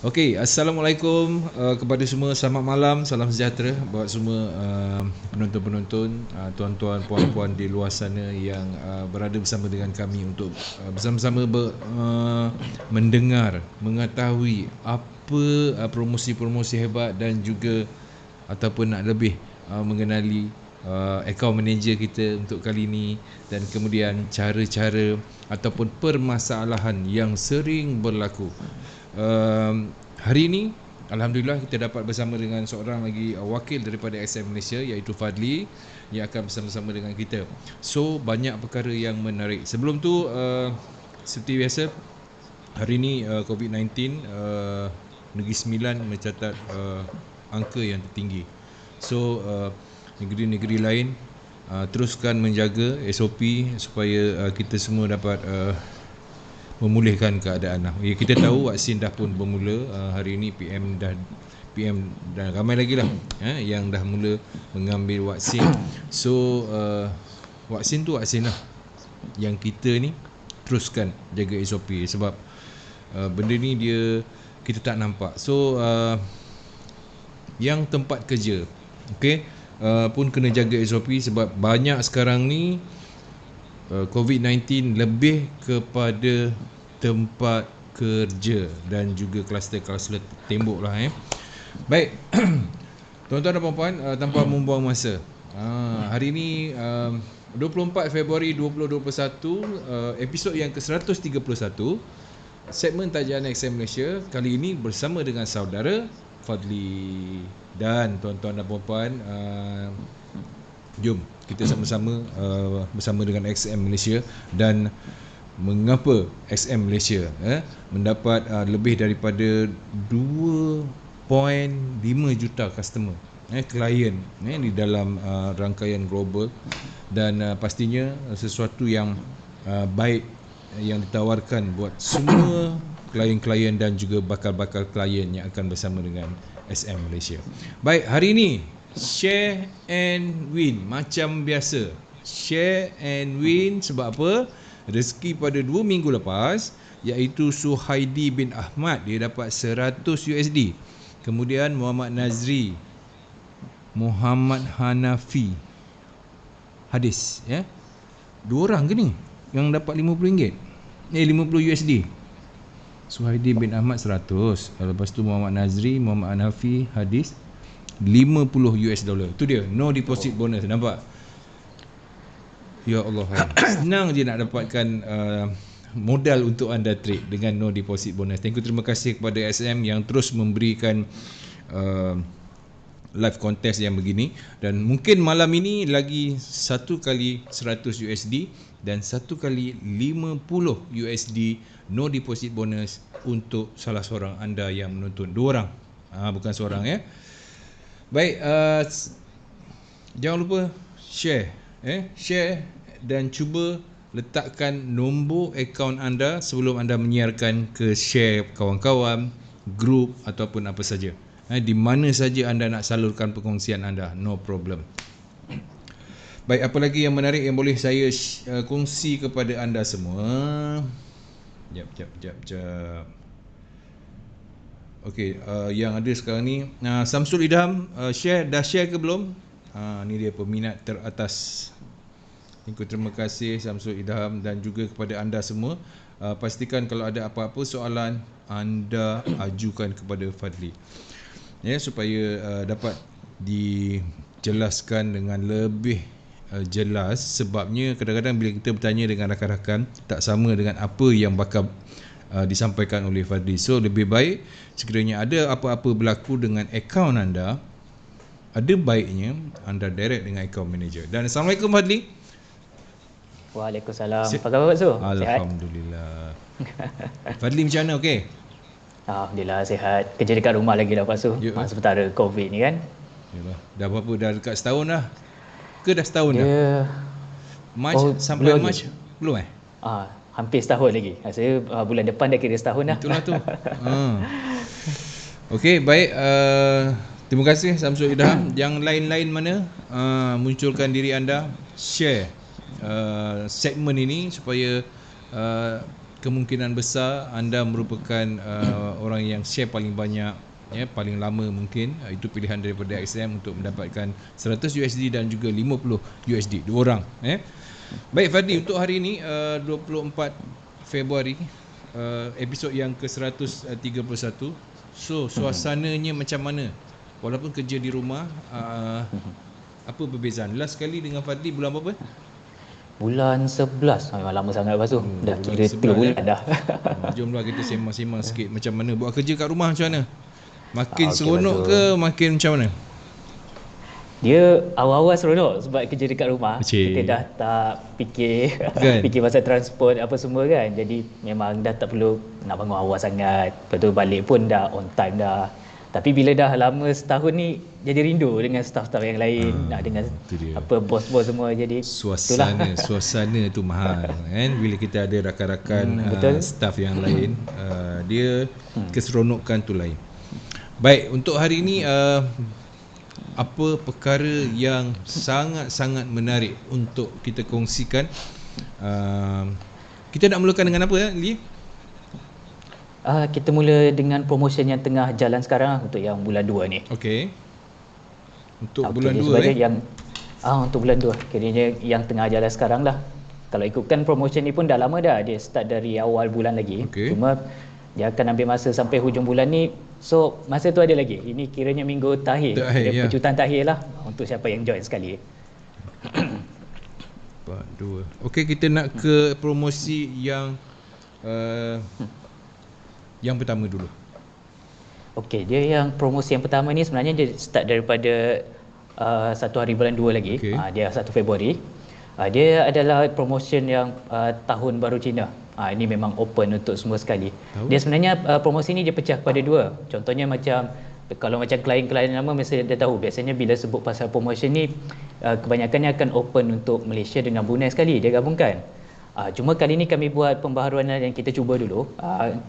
Okey, Assalamualaikum kepada semua. Selamat malam, salam sejahtera buat semua penonton-penonton, tuan-tuan, puan-puan di luar sana yang berada bersama dengan kami untuk bersama-sama mendengar, mengetahui apa promosi-promosi hebat dan juga ataupun nak lebih mengenali account manager kita untuk kali ini, dan kemudian cara-cara ataupun permasalahan yang sering berlaku. Hari ini alhamdulillah kita dapat bersama dengan seorang lagi wakil daripada SM Malaysia, iaitu Fadli, yang akan bersama-sama dengan kita. So banyak perkara yang menarik. Sebelum tu seperti biasa, hari ini COVID-19 Negeri Sembilan mencatat angka yang tertinggi. So negeri-negeri lain teruskan menjaga SOP supaya kita semua dapat memulihkan keadaan lah. Ya, kita tahu vaksin dah pun bermula. Hari ini PM dan ramai lagi lah yang dah mula mengambil vaksin. So vaksin tu vaksin lah. Yang kita ni teruskan jaga SOP sebab benda ni kita tak nampak. So yang tempat kerja, okey, pun kena jaga SOP sebab banyak sekarang ni COVID-19 lebih kepada tempat kerja dan juga kluster-kluster tembok lah. Baik, tuan-tuan dan puan-puan, tanpa membuang masa, hari ini 24 Februari 2021, episod yang ke-131 segmen Tajian XM Malaysia. Kali ini bersama dengan saudara Fadli. Dan tuan-tuan dan puan-puan, jom kita sama-sama bersama dengan XM Malaysia. Dan mengapa XM Malaysia mendapat lebih daripada 2.5 juta customer, klien di dalam rangkaian global, dan pastinya sesuatu yang baik yang ditawarkan buat semua klien-klien dan juga bakal-bakal klien yang akan bersama dengan SM Malaysia. Baik, hari ini share and win macam biasa. Share and win sebab apa? Rezeki pada 2 minggu lepas, iaitu Suhaidi bin Ahmad, dia dapat 100 USD. Kemudian Muhammad Nazri, Muhammad Hanafi Hadis, dua orang ke ni yang dapat RM50, 50 USD. Suhaidi bin Ahmad 100, lepas tu Muhammad Nazri, Muhammad Hanafi Hadis 50 US dollar. Tu dia, no deposit bonus. Nampak? Ya Allah, senang je nak dapatkan modal untuk anda trade dengan no deposit bonus. Thank you, terima kasih kepada SM yang terus memberikan live contest yang begini. Dan mungkin malam ini lagi satu kali 100 USD dan satu kali 50 USD no deposit bonus untuk salah seorang anda yang menonton. 2 orang, bukan seorang ya. Baik, jangan lupa share, share dan cuba letakkan nombor akaun anda sebelum anda menyiarkan ke share kawan-kawan, grup ataupun apa saja. Di mana saja anda nak salurkan perkongsian anda, no problem. Baik, apa lagi yang menarik yang boleh saya kongsi kepada anda semua? Jap. Okey, yang ada sekarang ni Samsul Idham, dah share ke belum? Ni dia peminat teratas. Terima kasih Samsul Idham, dan juga kepada anda semua. Pastikan kalau ada apa-apa soalan anda ajukan kepada Fadli, supaya dapat dijelaskan dengan lebih jelas. Sebabnya kadang-kadang bila kita bertanya dengan rakan-rakan, tak sama dengan apa yang bakal disampaikan oleh Fadli. So lebih baik sekiranya ada apa-apa berlaku dengan akaun anda, ada baiknya anda direct dengan account manager. Dan Assalamualaikum Fadli. Waalaikumsalam. Apa khabar Pak Su? Alhamdulillah. Fadli macam mana, okey? Alhamdulillah sihat. Kerja dekat rumah lagi lah Pak Su. Sementara COVID ni kan. Yalah. Dah berapa? Dah dekat setahun dah? Ke dah setahun dah? March sampai March belum hampir setahun lagi. Saya bulan depan dah kira setahun dah. Itulah tu. Okey, baik. Terima kasih Samsul Idham. Yang lain-lain mana? Munculkan diri anda, share segmen ini supaya kemungkinan besar anda merupakan orang yang share paling banyak, paling lama mungkin. Itu pilihan daripada XM untuk mendapatkan 100 USD dan juga 50 USD, dua orang. Baik Fadli, untuk hari ini 24 Februari, episod yang ke-131. So suasananya macam mana? Walaupun kerja di rumah, apa perbezaan? Last kali dengan Fadli bulan apa? Bulan 11. Memang lama sangat lepas tu. Dah kira 3 bulan dah. Jomlah kita sembang-sembang sikit macam mana buat kerja kat rumah, macam mana? Makin okey, seronok ke makin macam mana? Dia awal-awal seronok sebab kerja dekat rumah. Cik. Kita dah tak fikir Kan? fikir pasal transport apa semua kan. Jadi memang dah tak perlu nak bangun awal sangat. Lepas tu balik pun dah on time dah. Tapi bila dah lama setahun ni, jadi rindu dengan staff-staff yang lain, dengan apa bos-bos semua. Jadi suasana tu mahal kan, bila kita ada rakan-rakan staff yang lain, dia keseronokan tu lain. Baik, untuk hari ini apa perkara yang sangat-sangat menarik untuk kita kongsikan? Kita nak mulakan dengan apa, Lee? Kita mula dengan promotion yang tengah jalan sekarang untuk yang bulan 2 ni. Okey. Untuk bulan 2 yang untuk bulan 2 kiranya yang tengah jalan sekarang lah. Kalau ikutkan promotion ni pun dah lama dah. Dia start dari awal bulan lagi. Cuma dia akan ambil masa sampai hujung bulan ni. So masa tu ada lagi. Ini kiranya minggu terakhir. Pecutan terakhir lah untuk siapa yang join sekali. Part 2. Okey, kita nak ke promosi yang pertama dulu. Okey, dia yang promosi yang pertama ni sebenarnya dia start daripada 1 hari bulan 2 lagi. Dia 1 Februari. Dia adalah promotion yang tahun baru Cina. Ini memang open untuk semua sekali. Dia sebenarnya promosi ni dia pecah kepada 2. Contohnya macam kalau macam klien-klien lama mesti dia tahu biasanya bila sebut pasal promotion ni kebanyakannya akan open untuk Malaysia dengan Brunei sekali dia gabungkan. Cuma kali ni kami buat pembaharuan yang kita cuba dulu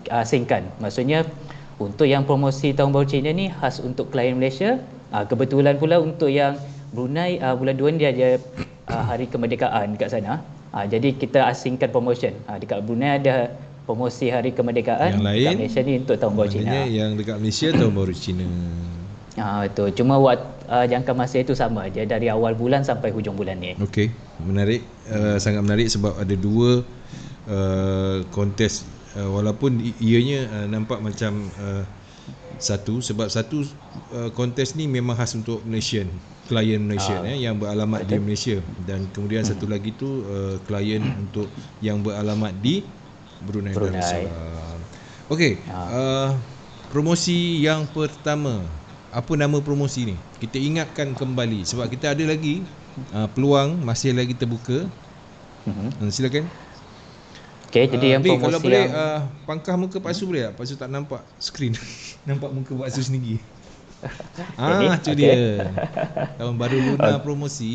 asingkan. Maksudnya untuk yang promosi tahun baru Cina ni khas untuk klien Malaysia. Kebetulan pula untuk yang Brunei bulan 2 ni dia ada hari kemerdekaan dekat sana. Jadi kita asingkan promotion. Dekat Brunei ada promosi hari kemerdekaan, yang lain dekat Malaysia ni untuk tahun baru Cina. Yang dekat Malaysia tahun baru Cina. Betul. Cuma jangka masa itu sama je dari awal bulan sampai hujung bulan ni. Okey, menarik. Sangat menarik sebab ada 2 kontes, walaupun ianya nampak macam satu, sebab satu kontes ni memang khas untuk Malaysian, klien Malaysian yang beralamat di Malaysia, dan kemudian satu lagi tu klien untuk yang beralamat di Brunei Darussalam. Okey, promosi yang pertama. Apa nama promosi ni? Kita ingatkan kembali sebab kita ada lagi peluang masih lagi terbuka. Silakan. Okey, jadi yang promosi kalau boleh pangkah muka Pak Su boleh tak? Pak Su tak nampak skrin. Nampak muka Pak Su sendiri. Itu dia. Tahun baru Luna promosi.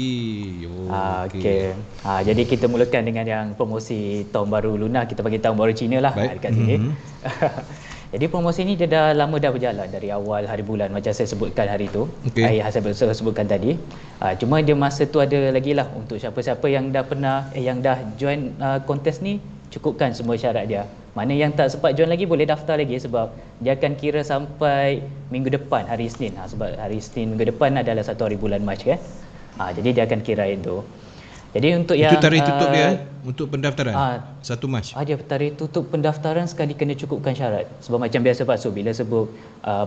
Okey. Jadi kita mulakan dengan yang promosi tahun baru Luna, kita bagi tahun baru Cina lah dekat sini. Jadi promosi ni dia dah lama dah berjalan dari awal hari bulan macam saya sebutkan hari tu. Saya sebutkan tadi. Cuma dia masa tu ada lagi lah untuk siapa-siapa yang dah pernah yang dah join kontes ni, cukupkan semua syarat dia. Mana yang tak sempat join lagi boleh daftar lagi sebab dia akan kira sampai minggu depan hari Isnin. Sebab hari Isnin minggu depan adalah 1 hari bulan Mac kan. Jadi dia akan kirain tu. Jadi untuk itu yang tarikh tutup dia untuk pendaftaran 1 Mac. Dia tarikh tutup pendaftaran sekali kena cukupkan syarat. Sebab macam biasa Pak Su, bila sebut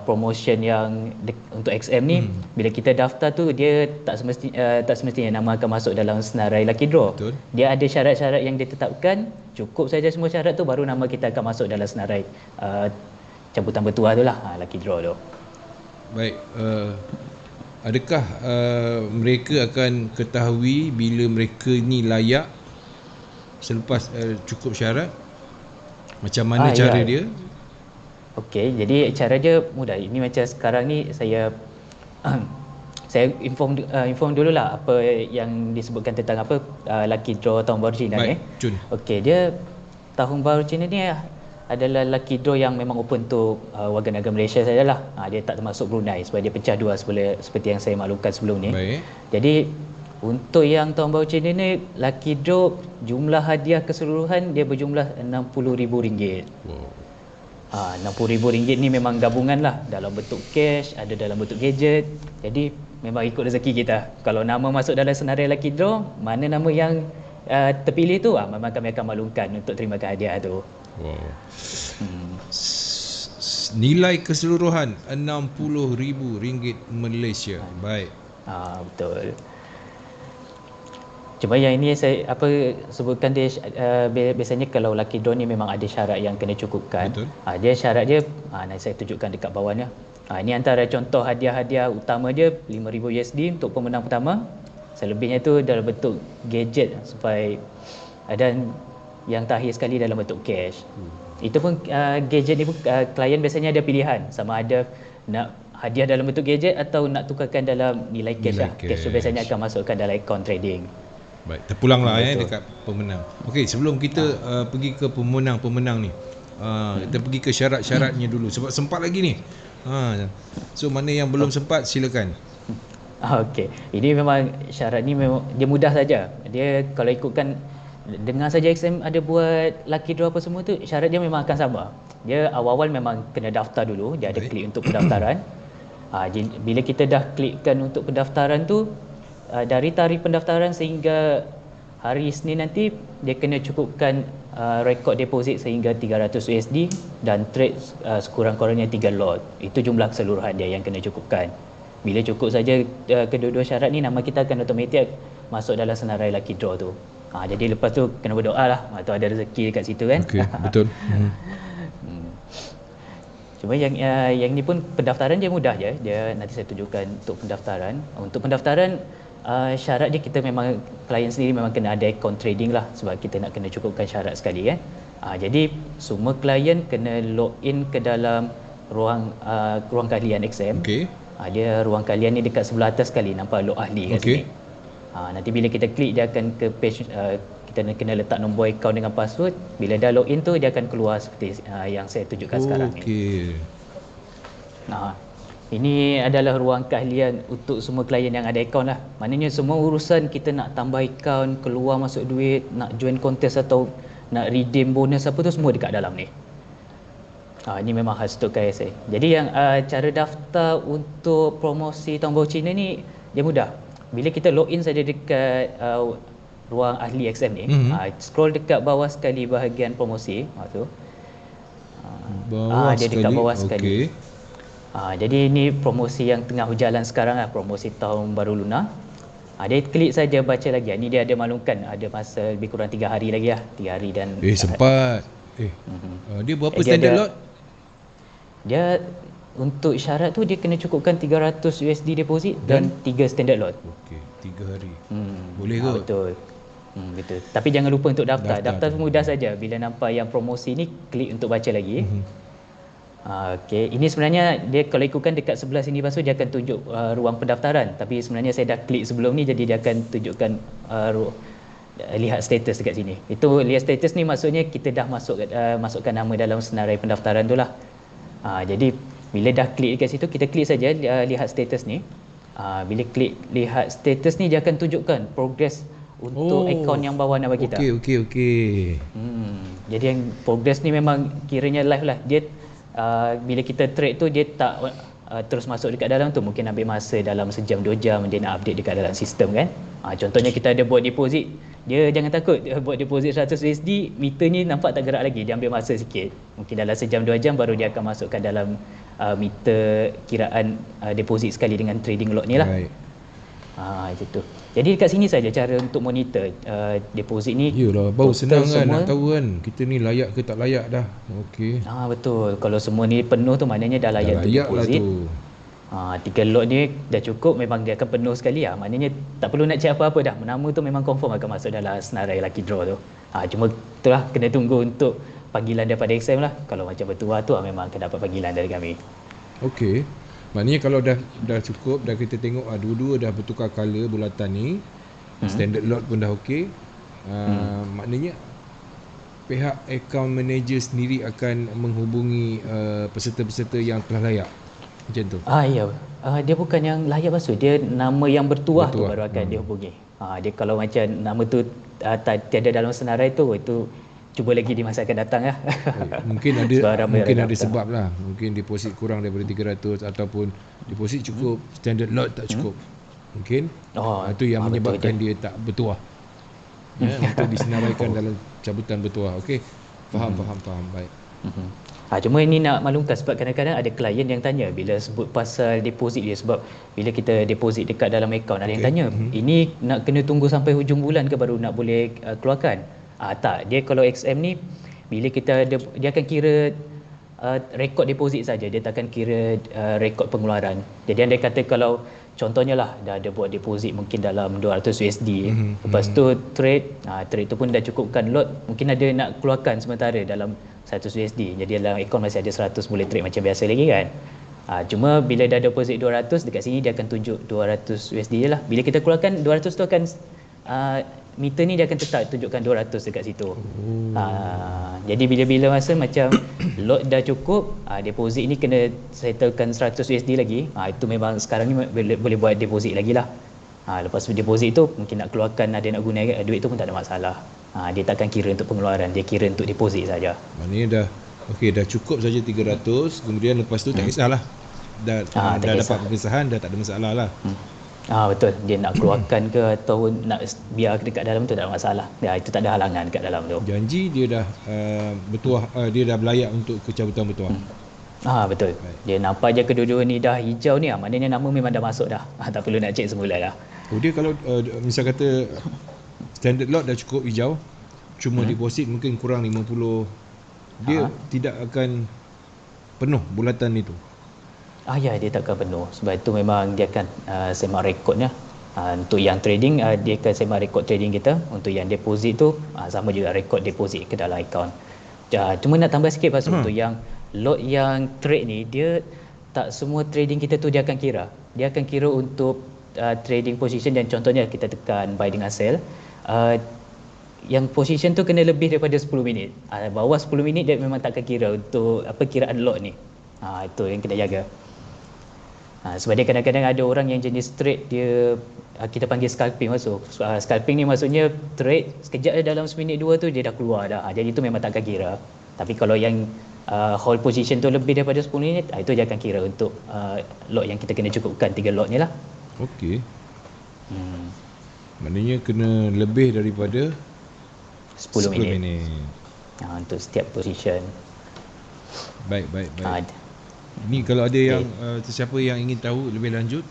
promotion yang untuk XM ni, bila kita daftar tu dia tak semestinya nama akan masuk dalam senarai Lucky Draw. Betul. Dia ada syarat-syarat yang ditetapkan, cukup saja semua syarat tu baru nama kita akan masuk dalam senarai cabutan bertuah tu lah, Lucky Draw tu. Baik, adakah mereka akan ketahui bila mereka ni layak selepas cukup syarat? Macam mana cara dia? Okey, jadi cara dia mudah. Ini macam sekarang ni saya inform dululah apa yang disebutkan tentang apa Lucky Draw tahun baru Cina ni. Okey, dia tahun baru Cina ni adalah lucky draw yang memang open untuk warga negara Malaysia sajalah. Dia tak termasuk Brunei sebab dia pecah 2 seperti yang saya maklumkan sebelum ni. Baik. Jadi Untuk yang tahun baru Cina ni, lucky draw jumlah hadiah keseluruhan dia berjumlah RM60,000. Wow. RM60,000 ni memang gabungan lah, dalam bentuk cash, ada dalam bentuk gadget. Jadi memang ikut rezeki kita. Kalau nama masuk dalam senarai lucky draw, mana nama yang terpilih tu, memang kami akan maklumkan untuk terimakan hadiah tu. Wow. Nilai keseluruhan RM60,000 Malaysia. Baik. Betul. Cuma yang ini saya sebutkan dia biasanya kalau lucky draw ni memang ada syarat yang kena cukupkan. Betul. Dia syarat dia nanti saya tunjukkan dekat bawahnya. Ini antara contoh hadiah-hadiah utama dia $5,000 untuk pemenang pertama. Selebihnya tu dalam bentuk gadget supaya dan yang terakhir sekali dalam bentuk cash. Itu pun gadget ni pun klien biasanya ada pilihan sama ada nak hadiah dalam bentuk gadget atau nak tukarkan dalam nilai cash. Cash tu biasanya akan masukkan dalam akaun trading. Baik, terpulanglah dekat pemenang. Okey, sebelum kita pergi ke pemenang-pemenang ni, kita pergi ke syarat-syaratnya dulu sebab sempat lagi ni. So mana yang belum sempat silakan. Okey, ini memang syarat ni memang dia mudah saja. Dia kalau ikutkan dengar saja XM ada buat lucky draw apa semua tu, syarat dia memang akan sama. Dia awal-awal memang kena daftar dulu, dia ada klik untuk pendaftaran. Bila kita dah klikkan untuk pendaftaran tu, dari tarikh pendaftaran sehingga hari Isnin nanti, dia kena cukupkan rekod deposit sehingga $300 dan trade sekurang-kurangnya 3 lot. Itu jumlah keseluruhan dia yang kena cukupkan. Bila cukup saja kedua-dua syarat ni, nama kita akan automatik masuk dalam senarai lucky draw tu. Jadi lepas tu kena berdoa lah, atau ada rezeki dekat situ kan. Okey, betul. Cuma yang ni pun pendaftaran dia mudah je. Dia nanti saya tunjukkan untuk pendaftaran. Untuk pendaftaran syarat dia kita memang klien sendiri memang kena ada akaun trading lah sebab kita nak kena cukupkan syarat sekali kan. Jadi semua klien kena login ke dalam ruang keahlian XM. Okey. Dia ruang keahlian ni dekat sebelah atas sekali, nampak log ahli kat sini. Nanti bila kita klik dia akan ke page, kita kena letak nombor akaun dengan password. Bila dah login tu dia akan keluar seperti yang saya tunjukkan sekarang ni. Okey. Ini adalah ruang keahlian untuk semua klien yang ada akaun lah. Maknanya semua urusan kita nak tambah akaun, keluar masuk duit, nak join kontes atau nak redeem bonus apa tu, semua dekat dalam ni. Ini memang khas untuk KSA. Jadi yang cara daftar untuk promosi Tahun Baru Cina ni dia mudah. Bila kita login saja dekat ruang ahli XM ni, scroll dekat bawah sekali bahagian promosi tu. Dia dekat bawah sekali. Jadi ini promosi yang tengah berjalan sekarang lah, promosi Tahun Baru Lunar. Dia klik saja baca lagi. Ini dia ada maklumkan ada masa lebih kurang 3 hari lagi lah. 3 hari dan sempat. Dia berapa standard lot? Dia untuk syarat tu dia kena cukupkan $300 deposit dan 3 standard lot. Okey, 3 hari. Boleh ke? Betul. Betul. Tapi jangan lupa untuk daftar. Daftar mudah saja. Bila nampak yang promosi ni, klik untuk baca lagi. Okey, ini sebenarnya dia kalau ikutkan dekat sebelah sini pasal dia akan tunjuk ruang pendaftaran. Tapi sebenarnya saya dah klik sebelum ni, jadi dia akan tunjukkan lihat status dekat sini. Itu lihat status ni maksudnya kita dah masukkan nama dalam senarai pendaftaran tu lah. Jadi bila dah klik dekat situ, kita klik saja lihat status ni. Bila klik lihat status ni, dia akan tunjukkan progress untuk akaun yang bawah nama kita. Okey. Jadi yang progress ni memang kiranya live lah. Dia bila kita trade tu dia tak terus masuk dekat dalam tu, mungkin ambil masa dalam sejam 2 jam dia nak update dekat dalam sistem kan. Contohnya kita ada buat deposit, dia jangan takut buat deposit $100, meter ni nampak tak gerak lagi, dia ambil masa sikit, mungkin dalam sejam 2 jam baru dia akan masukkan dalam meter kiraan deposit sekali dengan trading lot ni lah. Itu tu. Jadi dekat sini saja cara untuk monitor deposit ni. Yalah, baru senang kan nak tahu kan kita ni layak ke tak layak dah. Okey. Betul. Kalau semua ni penuh tu maknanya dah layak untuk deposit. Lah tu. 3 lot ni dah cukup, memang dia akan penuh sekali lah. Maknanya tak perlu nak check apa-apa dah. Nama tu memang confirm akan masuk dalam senarai lucky draw tu. Cuma itulah kena tunggu untuk panggilan daripada XM lah. Kalau macam bertuah tu memang akan dapat panggilan dari kami. Okey. Maknanya kalau dah cukup, dah kita tengok dua-dua dah bertukar color bulatan ni, standard lot pun dah okey. Maknanya pihak account manager sendiri akan menghubungi peserta-peserta yang telah layak. Macam tu. Ya. Dia bukan yang layak masuk, dia nama yang bertuah tu baru akan Hmm. dia hubungi. Dia kalau macam nama tu tiada dalam senarai tu, itu cuba lagi di masa akan datang lah. Mungkin Sebab ada ramai orang daftar. sebab lah. Mungkin deposit kurang daripada 300 ataupun deposit cukup, standard lot tak cukup. Mungkin itu yang menyebabkan dia tak bertuah. Untuk disenaraikan dalam cabutan bertuah. Okey. Faham. Baik. Cuma ini nak maklumkan sebab kadang-kadang ada klien yang tanya bila sebut pasal deposit dia, sebab bila kita deposit dekat dalam akaun ada yang tanya, ini nak kena tunggu sampai hujung bulan ke baru nak boleh keluarkan? Tak, dia kalau XM ni bila kita dia akan kira rekod deposit saja, dia tak akan kira rekod pengeluaran. Jadi anda kata kalau contohnya lah dah ada buat deposit mungkin dalam 200 USD, lepas tu trade tu pun dah cukupkan lot, mungkin ada nak keluarkan sementara dalam 100 USD, jadi dalam akaun masih ada 100 boleh trade macam biasa lagi kan. Cuma bila dah deposit 200, dekat sini dia akan tunjuk 200 USD je lah. Bila kita keluarkan 200 tu akan meter ni dia akan tetap tunjukkan 200 dekat situ. Jadi bila-bila masa macam lot dah cukup, deposit ni kena settlekan 100 USD lagi. Itu memang sekarang ni boleh buat deposit lagi lah. Lepas deposit tu mungkin nak keluarkan, ada nak guna duit tu pun tak ada masalah. Dia takkan kira untuk pengeluaran, dia kira untuk deposit saja. Maknanya dah cukup saja 300, kemudian lepas tu tak kisahlah. Dah dapat pengesahan, dah tak ada masalah lah. Betul, dia nak keluarkan ke atau nak biar dekat dalam tu tak ada masalah. Itu tak ada halangan dekat dalam tu. Janji dia dah bertuah, dia dah berlayak untuk kecabutan bertuah. Betul. Dia nampak je kedua-dua ni dah hijau ni, maknanya nama memang dah masuk dah. Tak perlu nak cek semula lah. Dia kalau misal kata standard lot dah cukup hijau, cuma deposit mungkin kurang 50, dia tidak akan penuh bulatan itu. Ya, dia takkan penuh. Sebab itu memang dia akan semak rekodnya. Untuk yang trading, dia akan semak rekod trading kita. Untuk yang deposit tu, sama juga rekod deposit ke dalam akaun. Cuma nak tambah sikit pasal untuk yang lot yang trade ni, dia tak semua trading kita tu dia akan kira. Dia akan kira untuk trading position, dan contohnya kita tekan buy dengan sell. Yang position tu kena lebih daripada 10 minit. Bawah 10 minit dia memang tak akan kira untuk kiraan lot ni. Itu yang kena jaga. Sebab dia kadang-kadang ada orang yang jenis trade, dia kita panggil scalping masuk. Scalping ni maksudnya trade sekejap dalam seminit dua tu dia dah keluar dah. Jadi itu memang tak akan kira. Tapi kalau yang hold position tu lebih daripada 10 minit, itu dia akan kira untuk lot yang kita kena cukupkan 3 lot ni lah. Okey. Maknanya kena lebih daripada 10 minit. Untuk setiap position. Baik. Ini kalau ada yang sesiapa yang ingin tahu lebih lanjut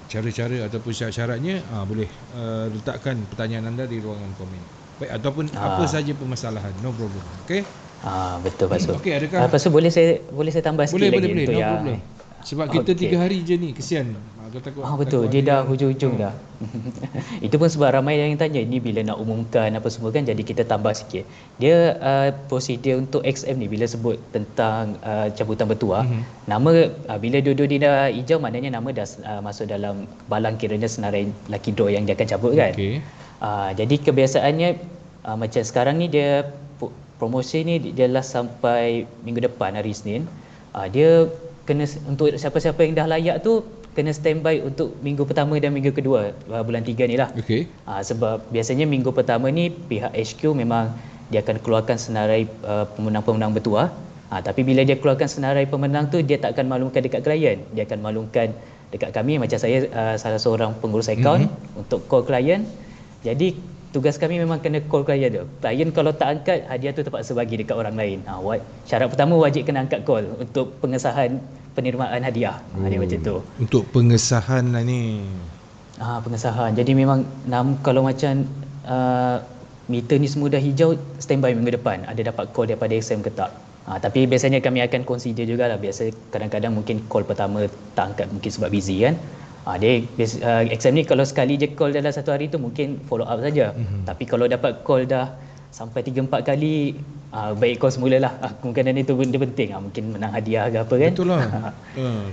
cara-cara ataupun syarat-syaratnya, boleh letakkan pertanyaan anda di ruangan komen. Baik, ataupun apa saja permasalahan, no problem. Okey? Betul Pak Su. Okey, adakah Pak Su boleh saya tambah sikit lagi boleh, untuk no yang problem. Sebab kita 3 hari je ni, kesian. Betul, dia dah hujung-hujung dah. Itu pun sebab ramai yang tanya ni bila nak umumkan apa semua kan, jadi kita tambah sikit. Dia prosedur untuk XM ni bila sebut tentang cabutan bertuah, nama bila dua-dua dia dah hijau, maknanya nama dah masuk dalam balang, kiranya senarai lucky draw yang dia akan cabut kan. Jadi kebiasaannya macam sekarang ni dia promosi ni dia last sampai minggu depan hari Isnin. Dia kena untuk siapa-siapa yang dah layak tu kena standby untuk minggu pertama dan minggu kedua bulan 3 ni lah. Sebab biasanya minggu pertama ni pihak HQ memang dia akan keluarkan senarai pemenang-pemenang bertuah. Tapi bila dia keluarkan senarai pemenang tu, dia tak akan maklumkan dekat klien. Dia akan maklumkan dekat kami, macam saya salah seorang pengurus akaun untuk call klien. Jadi tugas kami memang kena call klien tu. Klien kalau tak angkat, hadiah tu terpaksa bagi dekat orang lain. Syarat pertama wajib kena angkat call untuk pengesahan penerimaan hadiah. Dia macam tu. Untuk pengesahan lah ni. Pengesahan. Jadi memang kalau macam meter ni semua dah hijau, standby minggu depan ada dapat call daripada XM ke tak. Tapi biasanya kami akan consider jugalah. Biasa kadang-kadang mungkin call pertama tak angkat mungkin sebab busy kan. XM ni kalau sekali je call dalam satu hari tu mungkin follow up saja. Tapi kalau dapat call dah sampai 3-4 kali, baik call semula lah. Kemungkinan itu benda penting. Mungkin menang hadiah ke apa kan. Betul lah.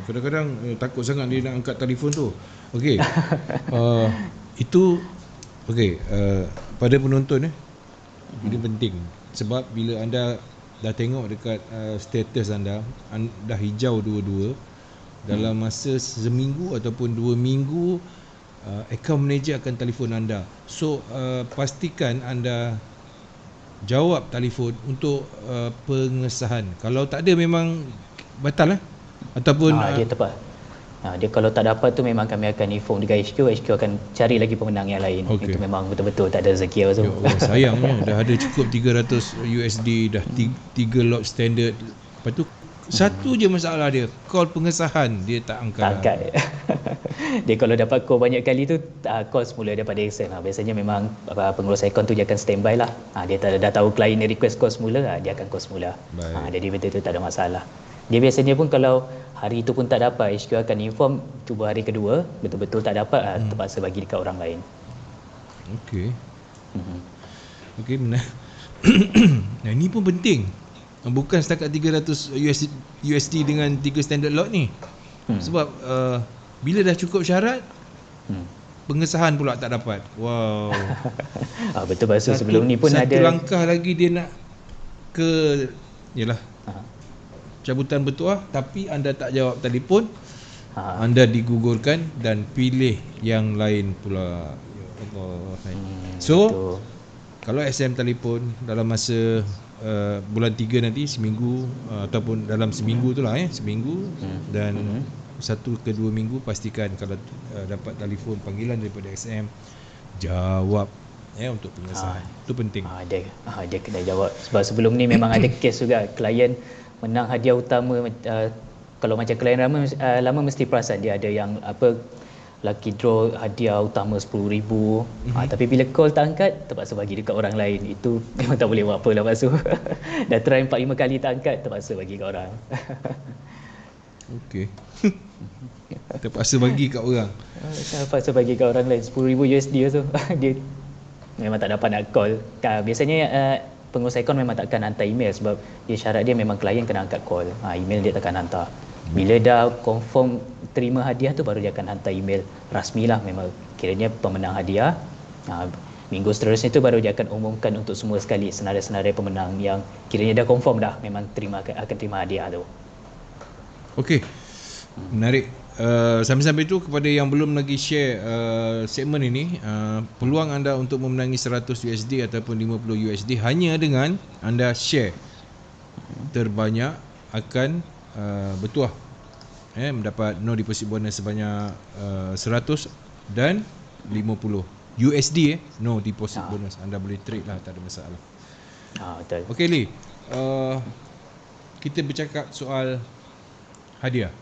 Kadang-kadang takut sangat dia nak angkat telefon tu. Okey. Itu okey, pada penonton ini penting. Sebab bila anda dah tengok dekat status anda dah hijau dua-dua, dalam masa seminggu ataupun 2 minggu account manager akan telefon anda. So pastikan anda jawab telefon untuk pengesahan. Kalau tak ada memang batal ataupun dia tepat. Dia kalau tak dapat tu memang kami akan inform dekat HQ akan cari lagi pemenang yang lain. Okay. Itu memang betul-betul tak ada rezeki apa tu. Ya Allah, sayangnya dah ada cukup 300 USD, dah 3 lot standard. Lepas tu satu je masalah dia, call pengesahan dia tak angkat. Tak angkat. Dia kalau dapat call banyak kali tu call semula daripada AXM. Biasanya memang pengurus akaun tu dia akan standby lah. Dia dah tahu klien dia request call semula, dia akan call semula. Jadi betul-betul tak ada masalah. Dia biasanya pun kalau hari tu pun tak dapat, HQ akan inform, cuba hari kedua betul-betul tak dapat, terpaksa bagi dekat orang lain. Okey. Okey, benar. Nah, ini pun penting. Bukan setakat 300 USD dengan 3 standard lot ni. Sebab bila dah cukup syarat, pengesahan pula tak dapat. Wow. Betul, Basu. Sebelum ni pun satu ada satu langkah lagi dia nak ke yalah cabutan bertuah, tapi anda tak jawab telefon, anda digugurkan dan pilih yang lain pula. Ya Allah. So betul. kalau SM telefon dalam masa bulan 3 nanti, seminggu ataupun dalam seminggu tu lah seminggu dan 1 ke 2 minggu, pastikan kalau dapat telefon panggilan daripada SM, jawab untuk pengesahan. Itu penting. Dia kena jawab. Sebab sebelum ni memang ada kes juga klien menang hadiah utama. Kalau macam klien lama mesti perasan dia ada yang lucky draw hadiah utama 10,000. Tapi bila call tak angkat, terpaksa bagi dekat orang lain. Itu memang tak boleh buat apa lah, Pasu. Dah try 4-5 kali tak angkat, terpaksa bagi kat orang. Okey. Terpaksa bagi kat orang. Terpaksa bagi kat orang lain 10,000 USD tu. Dia memang tak dapat nak call. Biasanya pengurus akaun memang takkan hantar email sebab dia syarat dia memang klien kena angkat call. Email dia takkan hantar. Bila dah confirm terima hadiah tu, baru dia akan hantar email rasmi lah, memang kiranya pemenang hadiah. Minggu seterusnya tu baru dia akan umumkan untuk semua sekali senarai-senarai pemenang yang kiranya dah confirm dah memang akan terima hadiah tu. Okey. Menarik. Sambil-sambil itu, kepada yang belum lagi share segmen ini, peluang anda untuk memenangi 100 USD ataupun 50 USD hanya dengan anda share terbanyak akan bertuah mendapat no deposit bonus sebanyak 100 dan 50 USD no deposit bonus. Anda boleh trade lah, tak ada masalah. Betul. Okey Lee, kita bercakap soal hadiah.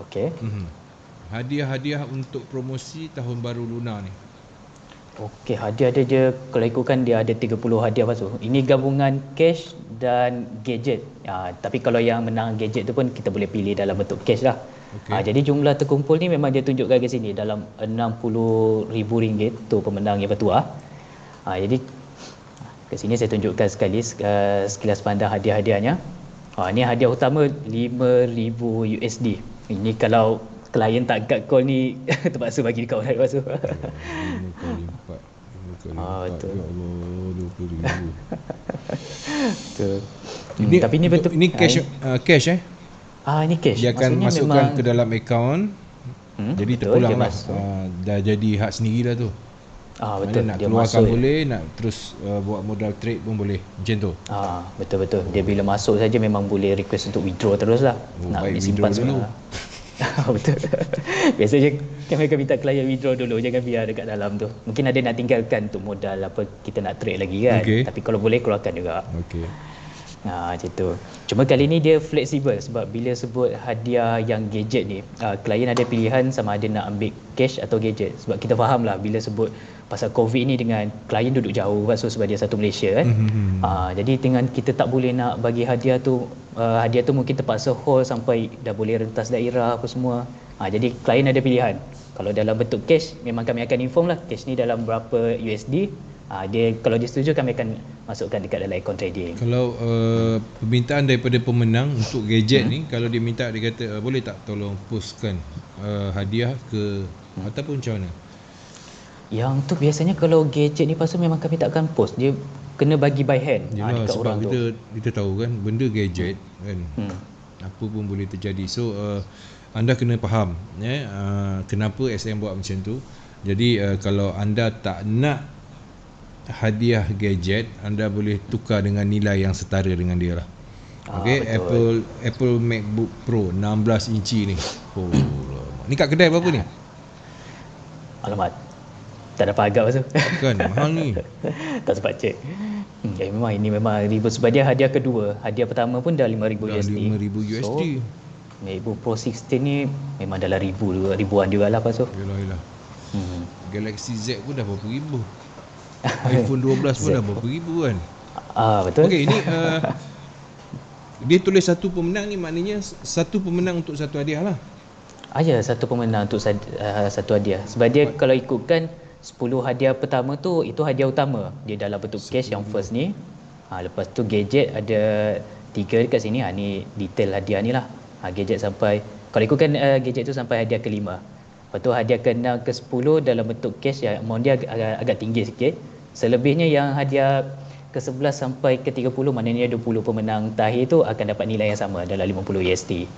Okey. Hadiah-hadiah untuk promosi tahun baru lunar ni. Okey, hadiah dia kalau ikutkan dia ada 30 hadiah, Pasu. Ini gabungan cash dan gadget. Tapi kalau yang menang gadget tu pun kita boleh pilih dalam bentuk cash lah. Okay. Jadi jumlah terkumpul ni memang dia tunjukkan ke sini dalam RM60,000 tu pemenang yang bertuah. Jadi ke sini saya tunjukkan sekilas pandang hadiah-hadiahnya. Ini hadiah utama 5,000 USD. Ini kalau klien tak angkat call ni terpaksa bagi dekat orang, Pasu. 5 kali 4. 5 kali 4. Betul. Ya Allah, 20,000. Ini tapi ni betul. Ini cash ini cash. Dia akan maksudnya masukkan memang ke dalam akaun. Jadi betul, terpulang lah. masuk. Dah jadi hak sendiri dah tu. Betul. Nak Dia keluarkan masuk boleh, nak terus buat modal trade pun boleh. Macam tu. Betul. Dia bila masuk saja memang boleh request untuk withdraw terus lah. Nak Baik, withdraw dulu. Betul. Biasanya kami akan minta klien withdraw dulu, jangan biar dekat dalam tu. Mungkin ada nak tinggalkan untuk modal kita nak trade lagi kan. Tapi kalau boleh keluarkan juga. Okey. Macam tu. Cuma kali ni dia fleksibel sebab bila sebut hadiah yang gadget ni, klien ada pilihan sama ada nak ambil cash atau gadget. Sebab kita faham lah bila sebut pasal COVID ni dengan klien duduk jauh sebab dia satu Malaysia jadi dengan kita tak boleh nak bagi hadiah tu mungkin terpaksa hold sampai dah boleh rentas daerah apa semua. Jadi klien ada pilihan. Kalau dalam bentuk cash memang kami akan inform lah cash ni dalam berapa USD. Kalau dia setuju kami akan masukkan dekat dalam account trading. Kalau permintaan daripada pemenang untuk gadget ni, kalau dia minta, dia kata boleh tak tolong postkan hadiah ke ataupun macam mana? Yang tu biasanya kalau gadget ni pasal memang kami takkan post. Dia kena bagi by hand Yalah, dekat sebab orang kita tahu kan benda gadget kan, apa pun boleh terjadi. So anda kena faham kenapa SM buat macam tu. Jadi kalau anda tak nak hadiah gadget, anda boleh tukar dengan nilai yang setara dengan dia lah. Okey, Apple MacBook Pro 16 inci ni. Oh, ni kat kedai berapa ni? Alamat, tak dapat agak tu. Kan mahal ni. Tak sempat cek. Memang ini memang ribut sebab dia hadiah kedua. Hadiah pertama pun dah 5,000 Dah USD. 5,000 USD. So, MacBook Pro 16 ni memang dalam ribuan jugalah pas tu. Yalah. Galaxy Z pun dah berapa ribu. iPhone 12 pun dah berapa ribu kan. Betul. Okey, ini dia tulis satu pemenang ni, maknanya satu pemenang untuk satu hadiah lah. Ya, satu pemenang untuk satu hadiah. Sebab dia kalau ikutkan 10 hadiah pertama tu, itu hadiah utama. Dia dalam bentuk cash yang first ni. Lepas tu gadget ada 3 dekat sini. Ni detail hadiah ni lah. Gadget sampai, kalau ikutkan gadget tu sampai hadiah ke-5. Lepas tu hadiah ke-6 ke-10 dalam bentuk cash yang amount dia agak tinggi sikit. Selebihnya yang hadiah ke-11 sampai ke-30, maknanya 20 pemenang terakhir tu akan dapat nilai yang sama dalam 50 USD.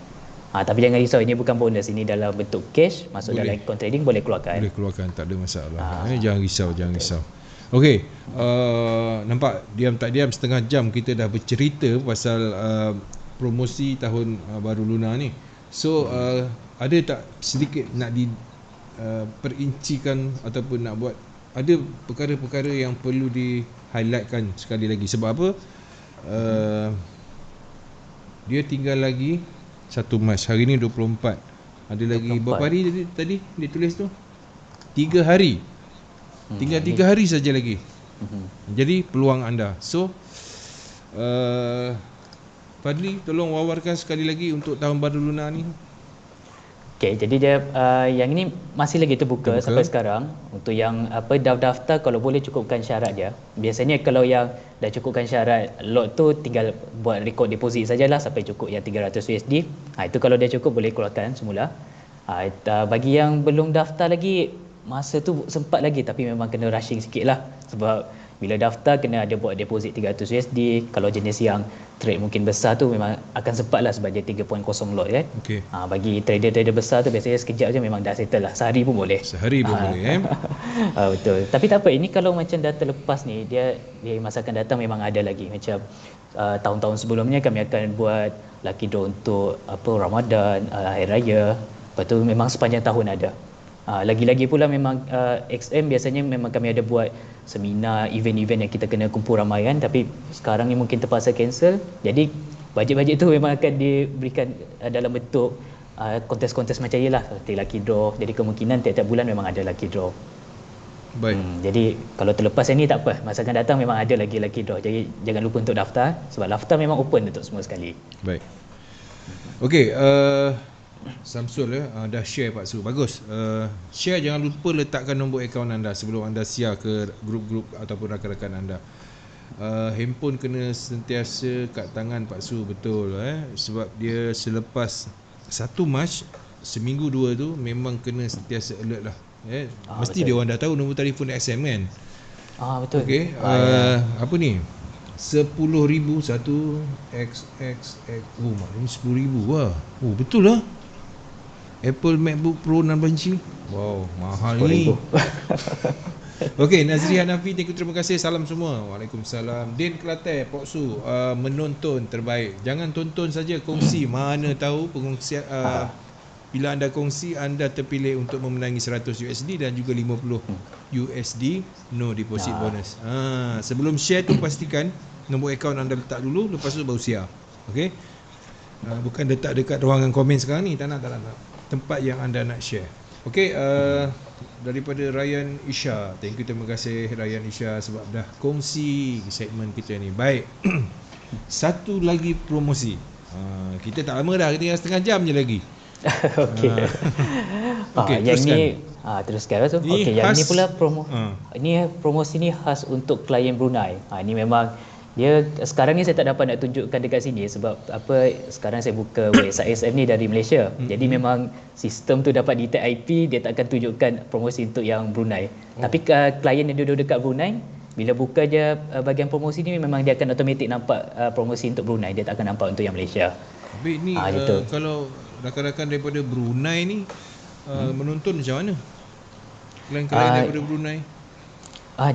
Tapi jangan risau, ini bukan bonus, ini dalam bentuk cash, masuk dalam account trading, boleh keluarkan. Boleh keluarkan, tak ada masalah. Jangan risau. Okey, nampak diam tak diam setengah jam kita dah bercerita pasal promosi tahun baru Luna ni. So ada tak sedikit nak perincikan ataupun nak buat, ada perkara-perkara yang perlu di highlightkan sekali lagi? Sebab apa? Dia tinggal lagi 1 Mac. Hari ni 24. Ada lagi 24. Berapa hari tadi dia tulis tu? 3 hari. Tinggal 3 hari saja lagi. Jadi peluang anda. So Fadli, tolong wawarkan sekali lagi untuk tahun baru Luna ni. Okey, jadi dia yang ini masih lagi terbuka sampai sekarang. Untuk yang daftar, kalau boleh cukupkan syarat dia. Biasanya kalau yang dah cukupkan syarat lot tu, tinggal buat rekod deposit sajalah sampai cukup yang 300 USD. Itu kalau dia cukup boleh keluarkan semula. Bagi yang belum daftar lagi, masa tu sempat lagi, tapi memang kena rushing sikit lah. Sebab bila daftar kena ada buat deposit 300 USD. Kalau jenis yang trade mungkin besar tu memang akan sempat lah sebab dia 3.0 lot kan. Bagi trader-trader besar tu biasanya sekejap je memang dah settle lah. Sehari pun boleh. Betul. Tapi tak apa, ini kalau macam dah terlepas ni, dia masa akan datang memang ada lagi. Macam tahun-tahun sebelumnya kami akan buat lucky draw untuk Ramadan, Hari Raya. Lepas tu memang sepanjang tahun ada. Lagi-lagi pula memang XM biasanya memang kami ada buat seminar, event-event yang kita kena kumpul ramai kan. Tapi sekarang ni mungkin terpaksa cancel. Jadi bajet-bajet tu memang akan diberikan dalam bentuk kontes-kontes macam ni lah, seperti lucky draw. Jadi kemungkinan tiap-tiap bulan memang ada lucky draw. Baik. Jadi kalau terlepas yang ni tak apa, masa akan datang memang ada lagi lucky draw. Jadi jangan lupa untuk daftar, sebab daftar memang open untuk semua sekali. Baik. Okey, Samsul dah share Pak Su. Bagus. Share, jangan lupa letakkan nombor akaun anda sebelum anda share ke grup-grup ataupun rakan-rakan anda. Handphone kena sentiasa kat tangan Pak Su, betul sebab dia selepas 1 Mac, seminggu 2 tu memang kena sentiasa alert lah. Mesti betul. Dia orang dah tahu nombor telefon XM kan. Betul. Okey, apa ni? 10,000 satu XXX. Maknanya 10,000 lah. Betul lah. Apple MacBook Pro 16 inci. Wow, mahal ni. Okey, Nazri Hanafi, terima kasih. Salam semua. Waalaikumsalam. Din Kelantan, Pok Su, menonton terbaik. Jangan tonton saja, kongsi. Mana tahu pengongsian bila anda kongsi, anda terpilih untuk memenangi 100 USD dan juga 50 USD no deposit bonus. Sebelum share tu pastikan nombor akaun anda letak dulu, lepas tu baru share. Okey. Bukan letak dekat ruangan komen sekarang ni, tak nak. Tempat yang anda nak share. Okey, daripada Ryan Isha. Terima kasih Ryan Isha sebab dah kongsi segmen kita ni. Baik. Satu lagi promosi. Kita tak lama dah, tinggal setengah jam je lagi. Okey, yang teruskan. ni teruskan tu. Okey, yang ni pula ini promosi ni khas untuk klien Brunei. Ini memang dia sekarang ni saya tak dapat nak tunjukkan dekat sini sebab sekarang saya buka website XM ni dari Malaysia. Jadi memang sistem tu dapat detect IP, dia tak akan tunjukkan promosi untuk yang Brunei. Tapi klien yang duduk dekat Brunei, bila buka je bahagian promosi ni memang dia akan automatik nampak promosi untuk Brunei, dia tak akan nampak untuk yang Malaysia. Habis ni kalau rakan-rakan daripada Brunei ni menonton macam mana? Klien-klien daripada Brunei?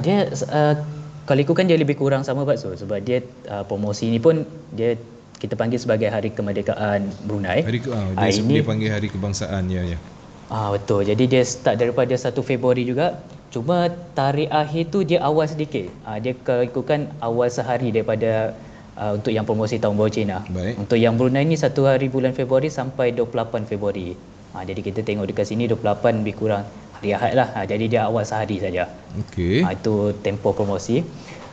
Dia kalau ikutkan dia lebih kurang sama Pak Su, sebab dia promosi ni pun kita panggil sebagai Hari Kemerdekaan Brunei. Dia panggil Hari Kebangsaan, ya. Betul. Jadi dia start daripada 1 Februari juga. Cuma tarikh akhir tu dia awal sedikit. Dia kalau ikutkan awal sehari daripada untuk yang promosi Tahun Baru Cina. Baik. Untuk yang Brunei ni 1 hari bulan Februari sampai 28 Februari. Jadi kita tengok dekat sini 28 lebih kurang hari Ahad lah. Jadi dia awal sehari saja. Okey. Itu tempoh promosi.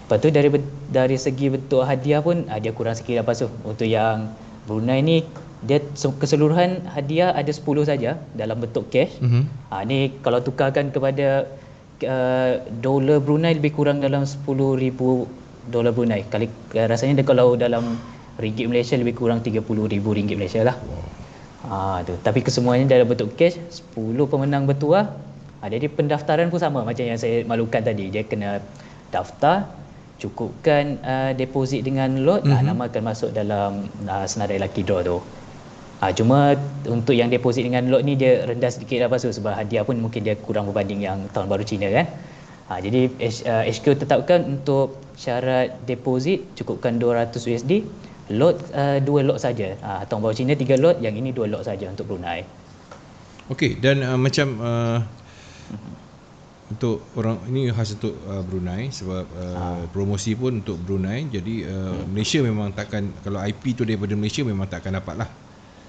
Lepas tu dari segi bentuk hadiah pun dia kurang sikit lah Pak Su. Untuk yang Brunei ni dia keseluruhan hadiah ada 10 saja dalam bentuk cash. Ni kalau tukarkan kepada dolar Brunei lebih kurang dalam 10,000 dolar Brunei. Rasanya dia kalau dalam ringgit Malaysia lebih kurang 30,000 ringgit Malaysia lah. Tu. Tapi kesemuanya dalam bentuk cash, 10 pemenang bertuah. Jadi pendaftaran pun sama macam yang saya maklumkan tadi. Dia kena daftar, cukupkan deposit dengan lot, nama akan masuk dalam senarai lucky draw tu. Cuma untuk yang deposit dengan lot ni dia rendah sedikit lah Pak Su, sebab hadiah pun mungkin dia kurang berbanding yang Tahun Baru Cina kan. Jadi HQ tetapkan untuk syarat deposit cukupkan 200 USD, lot 2 lot saja. Tahun Baru Cina 3 lot, yang ini 2 lot saja untuk Brunei. Okey, dan macam untuk orang ini khas untuk Brunei sebab promosi pun untuk Brunei. Jadi Malaysia memang takkan, kalau IP tu daripada Malaysia memang takkan dapat lah.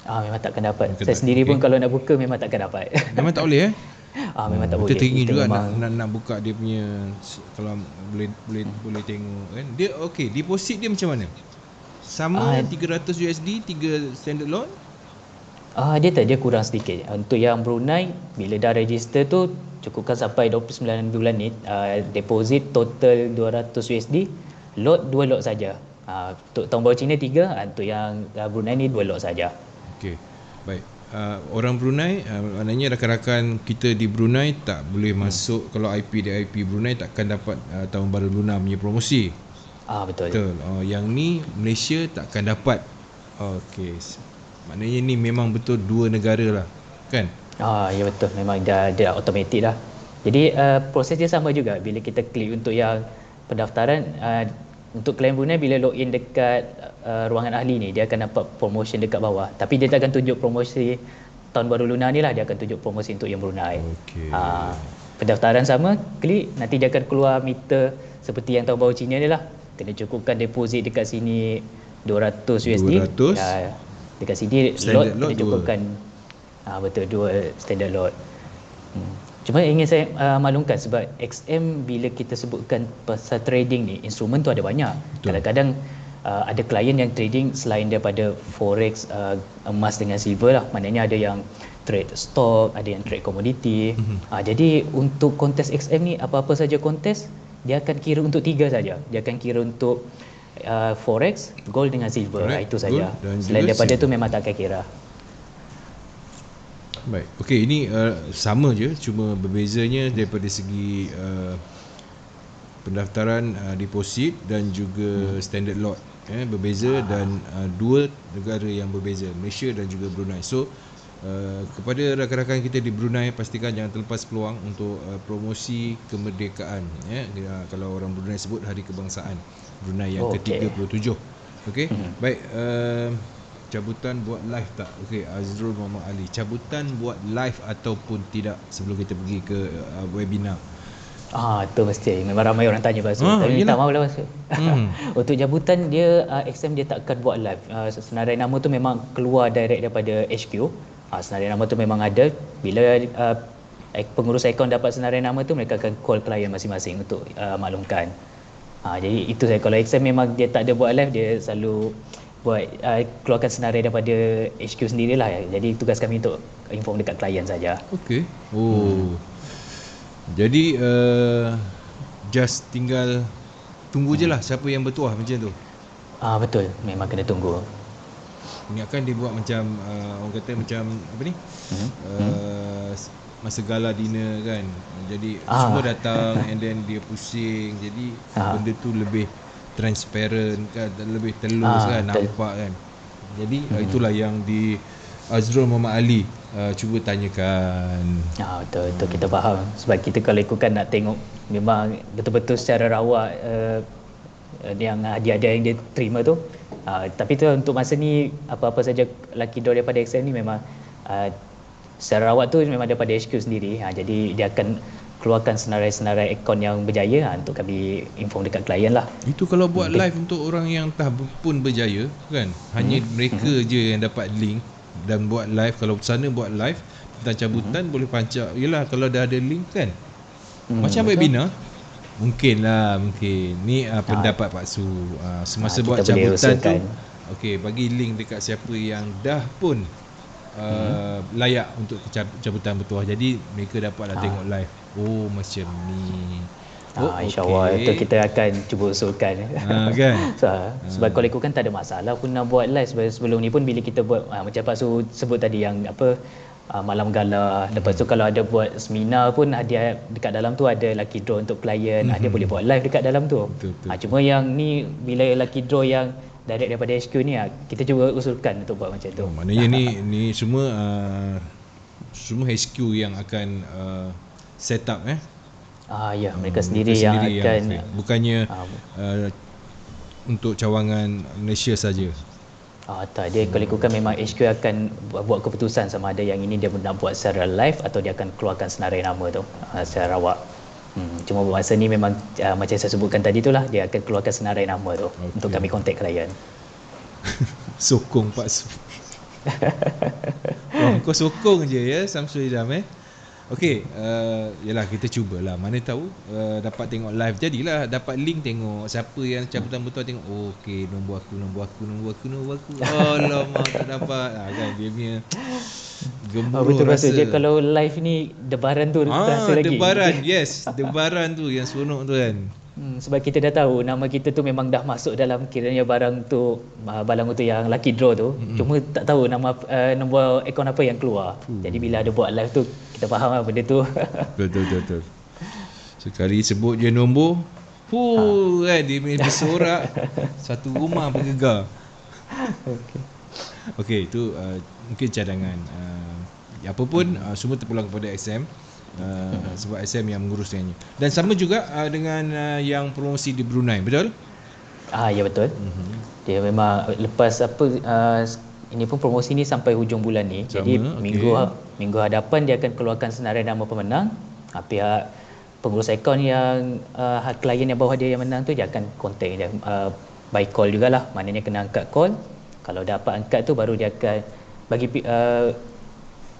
Memang takkan dapat. Saya sendiri pun kalau nak buka memang takkan dapat. Memang tak boleh memang tak boleh. Kita teringin juga nak buka dia punya, kalau boleh tengok kan. Dia okey, deposit dia macam mana? Sama 300 USD 3 standard lot? Dia kurang sedikit. Untuk yang Brunei bila dah register tu cukupkan sampai 29 bulan ni, deposit total 200 USD, lot 2 lot saja. Untuk Tahun Baru Cina 3, untuk yang Brunei ni 2 lot saja. Okey. Baik. Orang Brunei, maknanya rakan-rakan kita di Brunei tak boleh masuk. Kalau IP di IP Brunei takkan dapat Tahun Baru Lunar punya promosi. Betul. Yang ni Malaysia takkan dapat. Okey. Maknanya ni memang betul dua negara lah, kan? Ya betul. Memang dah automatik dah. Jadi proses dia sama juga. Bila kita klik untuk yang pendaftaran, untuk klien Brunei bila login dekat ruangan ahli ni, dia akan dapat promotion dekat bawah. Tapi dia tak akan tunjuk promosi Tahun Baru Lunar ni lah, dia akan tunjuk promosi untuk yang Brunei. Okey. Pendaftaran sama, klik, nanti dia akan keluar meter seperti yang Tahun Baru Cina ni lah. Kena cukupkan deposit dekat sini 200 USD. 200. Dekat sini lot kena cukupkan betul 2 standard lot. Cuma ingin saya maklumkan, sebab XM bila kita sebutkan pasal trading ni, instrumen tu ada banyak. Betul. Kadang-kadang ada klien yang trading selain daripada forex, emas dengan silver lah. Maknanya ada yang trade stock, ada yang trade komoditi. Jadi untuk kontes XM ni, apa-apa saja kontes, dia akan kira untuk 3 saja. Dia akan kira untuk forex, gold dengan silver. Itu saja. Selain daripada tu memang tak akan kira. Baik. Okey, ini sama je, cuma berbezanya daripada segi pendaftaran, deposit dan juga standard lot. Berbeza dan dua negara yang berbeza, Malaysia dan juga Brunei. So kepada rakan-rakan kita di Brunei, pastikan jangan terlepas peluang untuk promosi kemerdekaan. Kalau orang Brunei sebut Hari Kebangsaan Brunei yang ke-37. Okey. Baik, cabutan buat live tak? Okey, Azrul Muhammad Ali, cabutan buat live ataupun tidak sebelum kita pergi ke webinar? Itu mesti. Memang ramai orang tanya Pak Su. Tapi minta maaf lah Pak Su. Untuk jemputan dia, XM dia takkan buat live. Senarai nama tu memang keluar direct daripada HQ. Senarai nama tu memang ada. Bila pengurus akaun dapat senarai nama tu, mereka akan call klien masing-masing untuk maklumkan. Jadi itu saya. Kalau XM memang dia tak ada buat live, dia selalu buat keluarkan senarai daripada HQ sendirilah. Jadi tugas kami untuk inform dekat klien saja. Okey. Jadi just tinggal tunggu je lah siapa yang bertuah macam tu. Betul, memang kena tunggu. Ingatkan dia buat macam orang kata macam apa ni? Masa gala dinner kan. Jadi semua datang and then dia pusing. Jadi benda tu lebih transparent kan, lebih telus kan, nampak kan. Jadi itulah yang di Azrul Muhammad Ali cuba tanyakan. Betul kita faham. Sebab kita kalau ikutkan nak tengok memang betul-betul secara rawak yang hadiah-hadiah yang dia terima tu. Tapi tu untuk masa ni apa-apa saja lucky draw daripada XM ni memang secara rawak tu memang daripada HQ sendiri. Jadi dia akan keluarkan senarai-senarai akaun yang berjaya untuk kami inform dekat klien lah. Itu kalau buat live untuk orang yang tak pun berjaya kan, hanya mereka je yang dapat link dan buat live. Kalau sana buat live tentang cabutan boleh pancak. Yelah kalau dah ada link kan, macam webinar. Mungkin ni pendapat Pak Su. Semasa buat cabutan tu, okey, bagi link dekat siapa yang dah pun layak untuk cabutan bertuah. Jadi mereka dapatlah tengok live. Oh macam ni. InsyaAllah itu kita akan cuba usulkan. Kan? Sebab kalau ikutkan tak ada masalah pun nak buat live. Sebelum ni pun bila kita buat macam Pak Su sebut tadi yang malam gala. Lepas tu kalau ada buat seminar pun hadiah dekat dalam tu ada lucky draw untuk klien. Dia boleh buat live dekat dalam tu. Betul. Cuma yang ni bila lucky draw yang direct daripada HQ ni kita cuba usulkan untuk buat macam tu. Maknanya ni semua HQ yang akan set up ya, mereka sendiri yang akan bukannya untuk cawangan Malaysia saja. Tak, dia kalau ikutkan memang HQ akan buat keputusan sama ada yang ini dia nak buat secara live atau dia akan keluarkan senarai nama tu secara rawak. Cuma masa ni memang macam saya sebutkan tadi tu lah, dia akan keluarkan senarai nama tu untuk kami kontak klien. Sokong Pak Su. Kau sokong je ya Samsul Idham Okey, yalah kita cubalah. Mana tahu dapat tengok live, jadilah dapat link tengok siapa yang cabutan betul tengok. Okey, nombor aku. Alamak tak dapat. Kan dia punya gemuruh betul rasa. Dia kalau live ni debaran tu terasa lagi. Debaran tu yang seronok tu kan. Sebab kita dah tahu nama kita tu memang dah masuk dalam kiranya barang tu yang lucky draw tu. Cuma tak tahu nama nombor akaun apa yang keluar. Jadi bila ada buat live tu kita faham lah benda tu. Betul. Sekali sebut je nombor, kan dia bersorak satu rumah bergegar. Okey, itu mungkin cadangan. Apa pun semua terpulang kepada XM. Sebab SM yang menguruskannya. Dan sama juga dengan yang promosi di Brunei, betul? Ya betul. Dia memang lepas ini pun promosi ni sampai hujung bulan ni. Jadi minggu hadapan dia akan keluarkan senarai nama pemenang. Pihak pengurus akaun yang klien yang bawa hadiah yang menang tu dia akan kontak dia by call jugalah. Maknanya kena angkat call. Kalau dapat angkat tu baru dia akan bagi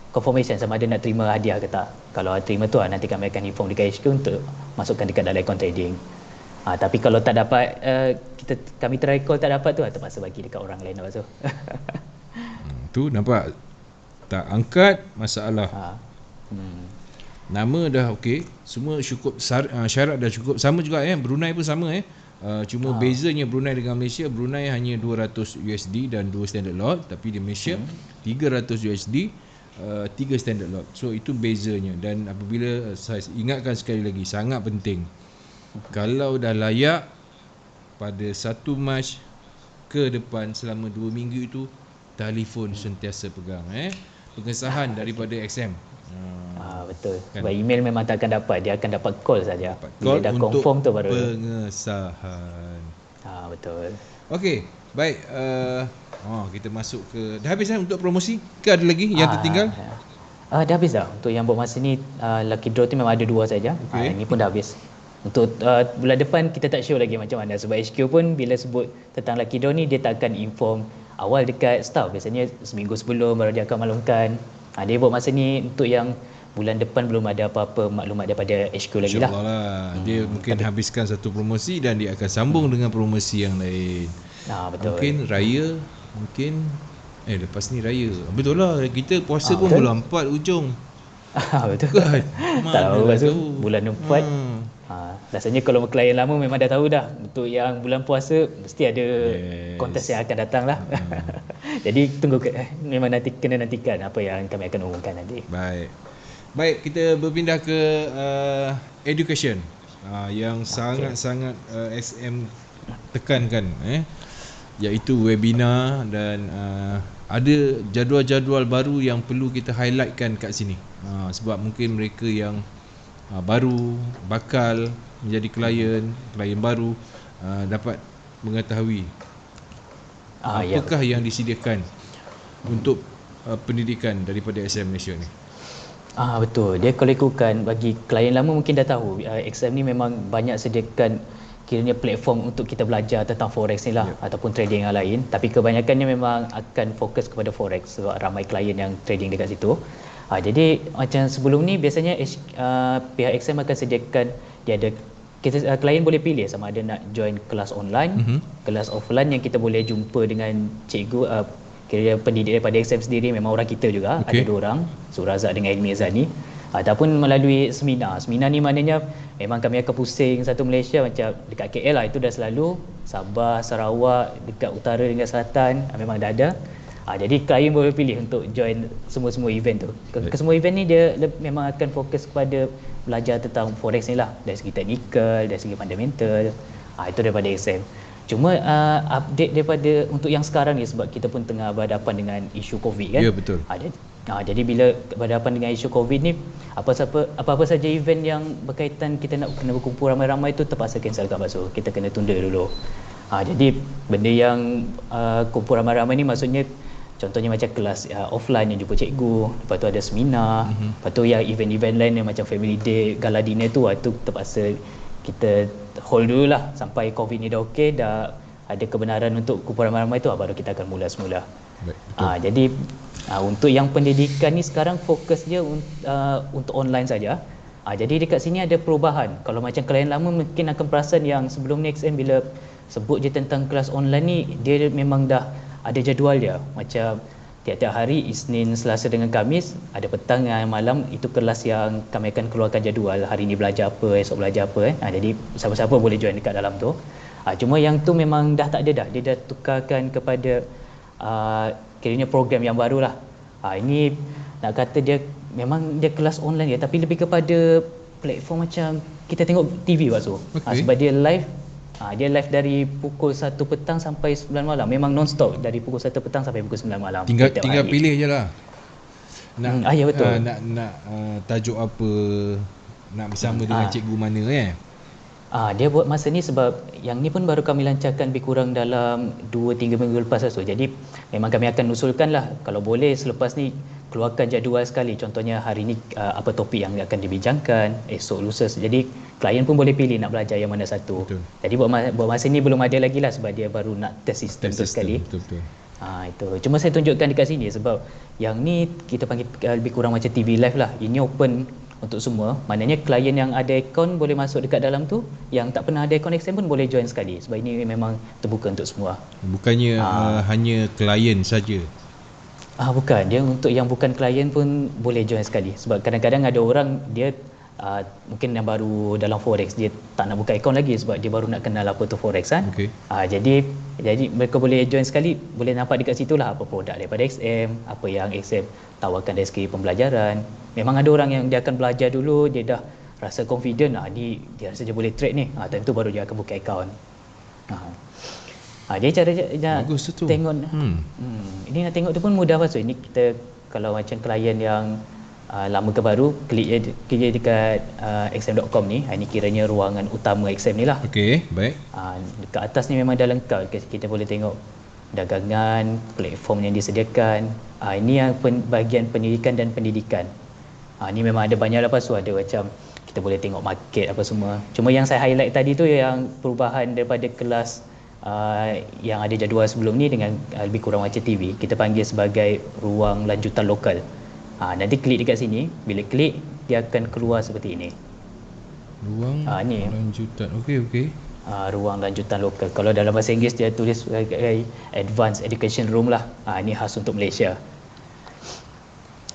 confirmation sama ada nak terima hadiah ke tak. Kalau terima tu nanti kami akan inform dekat HQ untuk masukkan dekat dalam akaun trading. Tapi kalau tak dapat kami try call tak dapat tu terpaksa bagi dekat orang lain lepas tu. Tu nampak tak angkat masalah. Nama dah okey, semua cukup syarat dah cukup. Sama juga Brunei pun sama cuma bezanya Brunei dengan Malaysia, Brunei hanya 200 USD dan 2 standard lot, tapi di Malaysia 300 USD 3 standard lot. So itu bezanya. Dan apabila saya ingatkan sekali lagi, sangat penting, kalau dah layak pada 1 Mac ke depan selama 2 minggu itu telefon sentiasa pegang pengesahan daripada XM. Betul kan? Sebab email memang tak akan dapat, dia akan dapat call saja. Bila dah confirm tu baru pengesahan. Betul. Okey, baik. Kita masuk ke dah habis untuk promosi ke ada lagi yang tertinggal? Dah habis dah. Untuk yang buat masa ni lucky draw tu memang ada 2 saja. Ini pun dah habis. Untuk bulan depan kita tak sure lagi macam mana, sebab HQ pun bila sebut tentang lucky draw ni dia tak akan inform awal dekat staff. Biasanya seminggu sebelum baru dia akan maklumkan. Dia buat masa ni untuk yang bulan depan belum ada apa-apa maklumat daripada HQ lagi lah. InsyaAllah dia mungkin habiskan satu promosi dan dia akan sambung dengan promosi yang lain. Betul. Mungkin raya, mungkin lepas ni raya. Betul lah, kita puasa pun bulan 4 ujung. Betul kan? Tak tahu lepas tu bulan 4. Rasanya kalau klien lama memang dah tahu dah. Untuk yang bulan puasa mesti ada kontes yang akan datang lah. Jadi tunggu memang nanti kena nantikan apa yang kami akan umumkan nanti. Baik, kita berpindah ke education yang sangat-sangat SM tekankan, iaitu webinar dan ada jadual-jadual baru yang perlu kita highlightkan kat sini. Sebab mungkin mereka yang baru bakal menjadi klien baru dapat mengetahui apakah yang disediakan untuk pendidikan daripada SM Malaysia ni. Betul. Dia kalau ikutkan bagi klien lama mungkin dah tahu XM ni memang banyak sediakan kiranya platform untuk kita belajar tentang forex ni lah, ataupun trading yang lain, tapi kebanyakannya memang akan fokus kepada forex sebab ramai klien yang trading dekat situ. Jadi macam sebelum ni biasanya pihak XM akan sediakan, dia ada klien boleh pilih sama ada nak join kelas online, kelas offline yang kita boleh jumpa dengan cikgu, kira pendidik daripada XM sendiri, memang orang kita juga, ada 2 orang, Surazak dengan Ilmi Azani, ataupun melalui seminar. Seminar ni maknanya memang kami akan pusing satu Malaysia, macam dekat KL lah, itu dah selalu, Sabah, Sarawak, dekat utara dengan selatan memang dah ada. Jadi klien boleh pilih untuk join semua-semua event tu. Kesemua event ni dia memang akan fokus kepada belajar tentang forex ni lah, dari segi teknikal, dari segi fundamental. Itu daripada XM. Cuma update daripada untuk yang sekarang ni, sebab kita pun tengah berhadapan dengan isu COVID kan. Ya, betul. Jadi bila berhadapan dengan isu COVID ni, apa-apa saja event yang berkaitan kita nak kena berkumpul ramai-ramai tu terpaksa cancel kat Basu. Kita kena tunda dulu. Jadi benda yang kumpul ramai-ramai ni maksudnya contohnya macam kelas offline yang jumpa cikgu, lepas tu ada seminar, lepas tu yang event-event lain yang macam family day, gala dinner tu, itu terpaksa kita hold dulu lah sampai COVID ni dah okey, dah ada kebenaran untuk kumpul ramai-ramai tu, baru kita akan mula semula. Jadi untuk yang pendidikan ni sekarang fokus je untuk online saja. Jadi dekat sini ada perubahan. Kalau macam klien lama mungkin akan perasan yang sebelum ni XM bila sebut je tentang kelas online ni, dia memang dah ada jadual dia. Macam tiap-tiap hari, Isnin, Selasa dengan Khamis, ada petang dan malam, itu kelas yang kami akan keluarkan jadual. Hari ni belajar apa, esok belajar apa. Jadi siapa-siapa boleh join dekat dalam tu. Cuma yang tu memang dah tak ada dah. Dia dah tukarkan kepada kiranya program yang baru lah. Ini nak kata dia memang dia kelas online dia, tapi lebih kepada platform macam kita tengok TV Basu. Sebab dia live. Dia live dari pukul 1 petang sampai 9 malam. Memang non-stop dari pukul 1 petang sampai pukul 9 malam. Tinggal pilih je lah. Ya betul. Nak tajuk apa, nak bersama dengan cikgu mana dia buat masa ni sebab yang ni pun baru kami lancarkan lebih kurang dalam 2-3 minggu lepas tu. Jadi memang kami akan usulkan lah, kalau boleh selepas ni keluarkan jadual sekali. Contohnya hari ni apa topik yang akan dibincangkan, esok lusa. Jadi klien pun boleh pilih nak belajar yang mana satu. Betul. Jadi buat masa ni belum ada lagi lah, sebab dia baru nak test sistem tu sekali. Betul. Itu. Cuma saya tunjukkan dekat sini sebab yang ni kita panggil lebih kurang macam TV live lah. Ini open untuk semua. Maknanya klien yang ada akaun boleh masuk dekat dalam tu, yang tak pernah ada akaun XM pun boleh join sekali. Sebab ini memang terbuka untuk semua. Bukannya hanya klien saja. Bukan, dia untuk yang bukan klien pun boleh join sekali. Sebab kadang-kadang ada orang dia mungkin yang baru dalam forex, dia tak nak buka akaun lagi sebab dia baru nak kenal apa tu forex kan. Jadi mereka boleh join sekali, boleh nampak dekat situ lah apa produk daripada XM, apa yang XM tawarkan dari segi pembelajaran. Memang ada orang yang dia akan belajar dulu, dia dah rasa confident, dia rasa dia boleh trade ni, time tu baru dia akan buka akaun. Dia cara bagus tu. Tengok ini nak tengok tu pun mudah Pasal. Ini kita kalau macam klien yang lama ke baru, klik je dekat xm.com ni. Ini kiranya ruangan utama XM ni lah. Okey, baik. Dekat atas ni memang dah lengkap. Kita boleh tengok dagangan, platform yang disediakan. Ini yang bahagian pendidikan dan pendidikan. Ni memang ada banyak lepas tu, ada macam kita boleh tengok market apa semua. Cuma yang saya highlight tadi tu yang perubahan daripada kelas yang ada jadual sebelum ni dengan lebih kurang macam TV. Kita panggil sebagai ruang lanjutan lokal. Nanti klik dekat sini, bila klik dia akan keluar seperti ini. Ruang lanjutan. Okey. Ruang lanjutan lokal. Kalau dalam bahasa Inggeris dia tulis sebagai Advanced Education Room lah. Ini khas untuk Malaysia.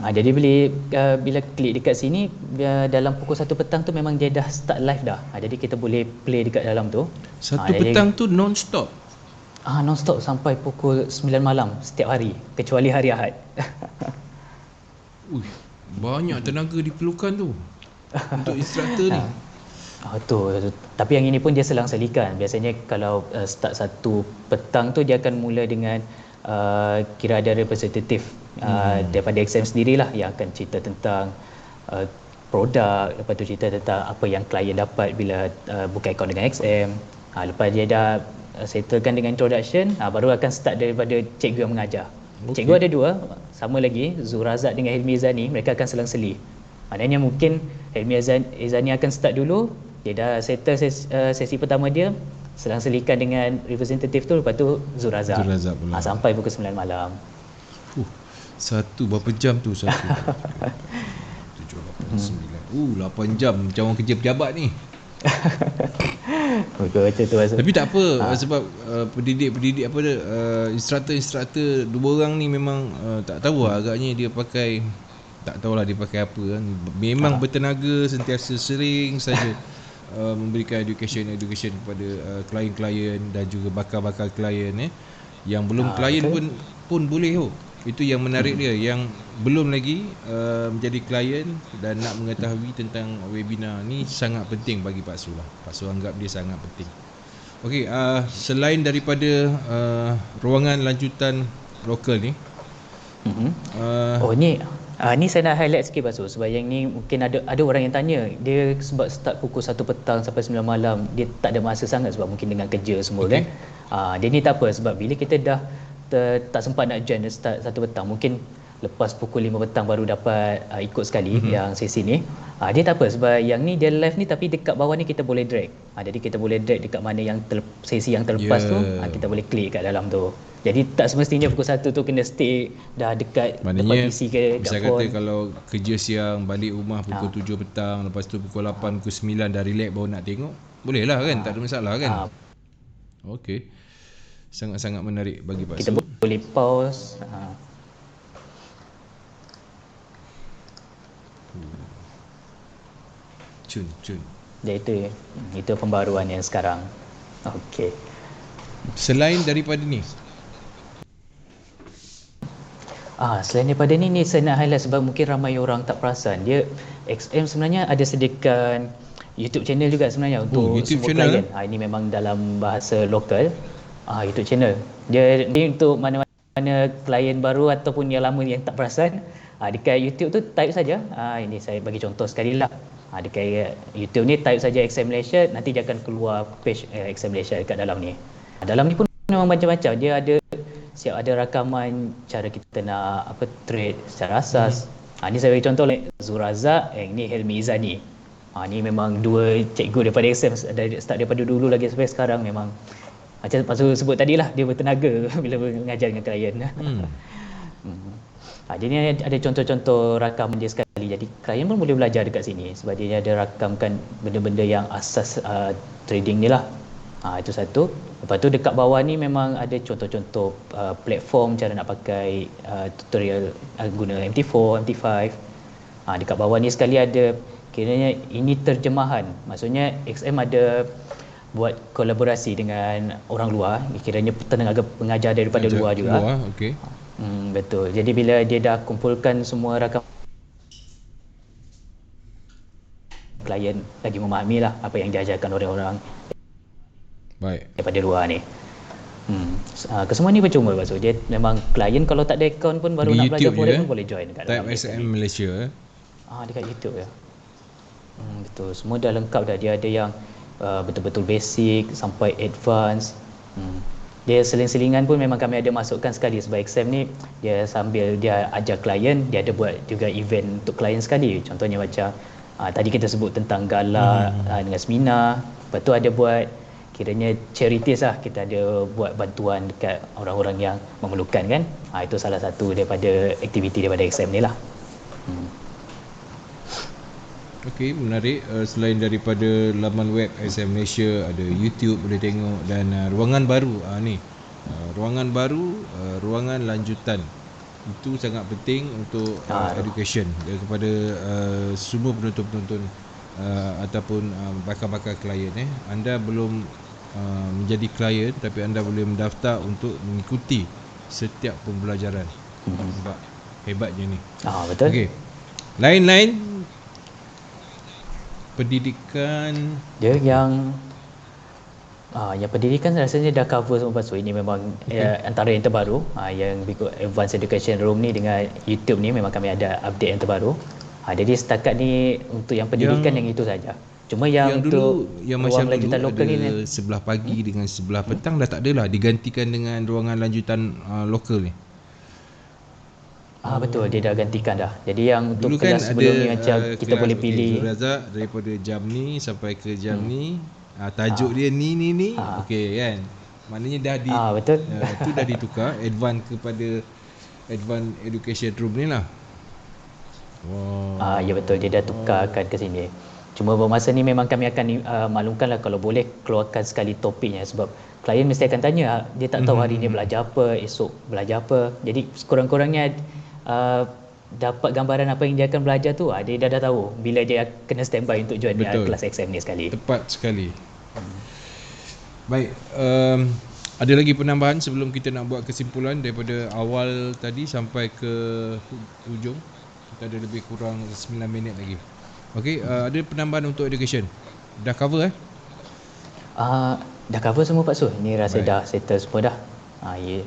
Jadi bila klik dekat sini, dalam pukul 1 petang tu memang dia dah start live dah. Jadi kita boleh play dekat dalam tu. 1 petang tu non-stop? Non-stop sampai pukul 9 malam setiap hari kecuali hari Ahad. Ui, banyak tenaga diperlukan tu untuk instruktor ni. Betul. Tapi yang ini pun dia selang-selikan. Biasanya kalau start 1 petang tu dia akan mula dengan kira ada representatif daripada XM sendirilah yang akan cerita tentang produk, lepas tu cerita tentang apa yang klien dapat bila buka akaun dengan XM. Lepas dia dah settlekan dengan introduction, baru akan start daripada cikgu yang mengajar. Okay. Cikgu ada 2, sama lagi, Zurazak dengan Hilmi Izani, mereka akan selang-seli. Maknanya mungkin Hilmi Izani akan start dulu, dia dah settle sesi pertama dia, selang-selikan dengan representatif tu, lepas tu Zurazak pula. Sampai pukul 9 malam. Satu berapa jam tu satu? 7, 8, 9. 8 jam macam orang kerja pejabat ni. Betul tu masuk. Tapi tak apa, sebab pendidik apa dia, instruktor 2 orang ni memang tak tahu agaknya dia pakai, tak tahulah dia pakai apa kan. Memang bertenaga, sentiasa sering saja memberikan education kepada klien-klien dan juga bakal-bakal klien yang belum klien pun boleh Itu yang menarik dia, yang belum lagi menjadi klien dan nak mengetahui tentang webinar ni sangat penting bagi Pak Su lah. Pak Su anggap dia sangat penting. Okey, selain daripada ruangan lanjutan lokal ni, ni saya nak highlight sikit Pak Su, sebab yang ni mungkin ada orang yang tanya, dia sebab start pukul 1 petang sampai 9 malam, dia tak ada masa sangat sebab mungkin dengan kerja semua kan. Dia ni tak apa, sebab bila kita dah tak sempat nak join start 1 petang, mungkin lepas pukul 5 petang baru dapat ikut sekali yang sesi ni. Dia tak apa, sebab yang ni dia live ni, tapi dekat bawah ni kita boleh drag. Jadi kita boleh drag dekat mana yang sesi yang terlepas tu, kita boleh klik kat dalam tu. Jadi tak semestinya pukul 1 tu kena stay dah dekat depan PC ke bisa kata kalau kerja siang balik rumah pukul 7 petang, lepas tu pukul 8 pukul 9 dah relax baru nak tengok, boleh lah kan, tak ada masalah kan. Okey, sangat-sangat menarik bagi Pak Su. Kita boleh pause. Cun. Jadi itu pembaruan yang sekarang. Okey. Selain daripada ni, selain daripada ni saya nak highlight sebab mungkin ramai orang tak perasan. Dia XM sebenarnya ada sediakan YouTube channel juga sebenarnya untuk YouTube semua channel klien. Ini memang dalam bahasa lokal. YouTube channel. Dia untuk mana-mana klien baru ataupun yang lama yang tak perasan, dekat YouTube tu type saja. Ini saya bagi contoh sekali lah. Dekat YouTube ni type saja XM Malaysia, nanti dia akan keluar page XM Malaysia dekat dalam ni. Dalam ni pun memang macam-macam. Dia ada rakaman cara kita nak trade secara asas. Ni saya bagi contoh Zurazak, ni Hilmi Izani. Ni memang 2 cikgu daripada XM, start daripada dulu lagi sampai sekarang. Memang macam Pak Su sebut tadi lah, dia bertenaga bila mengajar dengan klien. Jadi ni ada contoh-contoh rakaman dia sekali. Jadi klien pun boleh belajar dekat sini sebab dia ada rakamkan benda-benda yang asas trading ni lah. Itu satu. Lepas tu dekat bawah ni memang ada contoh-contoh platform cara nak pakai tutorial guna MT4, MT5. Dekat bawah ni sekali ada kiranya ini terjemahan. Maksudnya XM ada buat kolaborasi dengan orang luar, kiranya tenaga pengajar daripada luar juga. Okey. Betul. Jadi bila dia dah kumpulkan semua rakam, klien lagi memahami lah apa yang diajarkan oleh orang daripada luar ni. Kesemua ni percuma Pak Su. Dia memang klien kalau tak ada akaun pun baru nak belajar pun boleh join dekat dalam XM Malaysia. Dekat YouTube ya. Betul. Semua dah lengkap dah. Dia ada yang betul-betul basic sampai advance. Dia seling-selingan pun memang kami ada masukkan sekali sebab XM ni dia sambil dia ajar klien, dia ada buat juga event untuk klien sekali. Contohnya macam tadi kita sebut tentang gala dengan seminar. Lepas tu ada buat kiranya charities lah, kita ada buat bantuan dekat orang-orang yang memerlukan kan. Itu salah satu daripada aktiviti daripada XM ni lah. Okey, menarik. Selain daripada laman web XM Malaysia, ada YouTube boleh tengok, dan ruangan baru ni. Ruangan baru, ruangan lanjutan. Itu sangat penting untuk education kepada semua penonton-penonton ataupun bakal-bakal klien. Anda belum menjadi klien, tapi anda boleh mendaftar untuk mengikuti setiap pembelajaran. Nampak hebatnya ni. Betul. Okey. Lain-lain pendidikan dia yang pendidikan rasanya dah cover semua pasal ini memang antara yang terbaru yang ikut Advanced Education Room ni dengan YouTube ni memang kami ada update yang terbaru. Jadi setakat ni untuk yang pendidikan yang itu saja. Cuma yang dulu untuk yang ruang macam lanjutan dulu lokal ada ni sebelah pagi dengan sebelah petang dah tak adalah, digantikan dengan ruangan lanjutan lokal ni. Betul, dia dah gantikan dah. Jadi yang untuk Dulu kan kelas sebelum ni ada macam kita boleh pilih Zul Razak daripada jam ni sampai ke jam ni, tajuk dia ni okey kan. Maknanya dah betul. tu dah ditukar advance kepada Advanced Education Room ni lah. Ya betul, dia dah tukarkan ke sini. Cuma bermasa ni memang kami akan maklumkanlah kalau boleh keluarkan sekali topiknya, sebab klien mesti akan tanya, dia tak tahu hari ni belajar apa, esok belajar apa. Jadi sekurang-kurangnya dapat gambaran apa yang dia akan belajar tu, dia dah tahu bila dia kena standby untuk join kelas exam ni sekali. Tepat sekali. Baik, ada lagi penambahan sebelum kita nak buat kesimpulan daripada awal tadi sampai ke hujung. Kita ada lebih kurang 9 minit lagi. Okey, ada penambahan untuk education. Dah cover Dah cover semua Pak Sul. Ini rasa dah settle semua dah. Ya.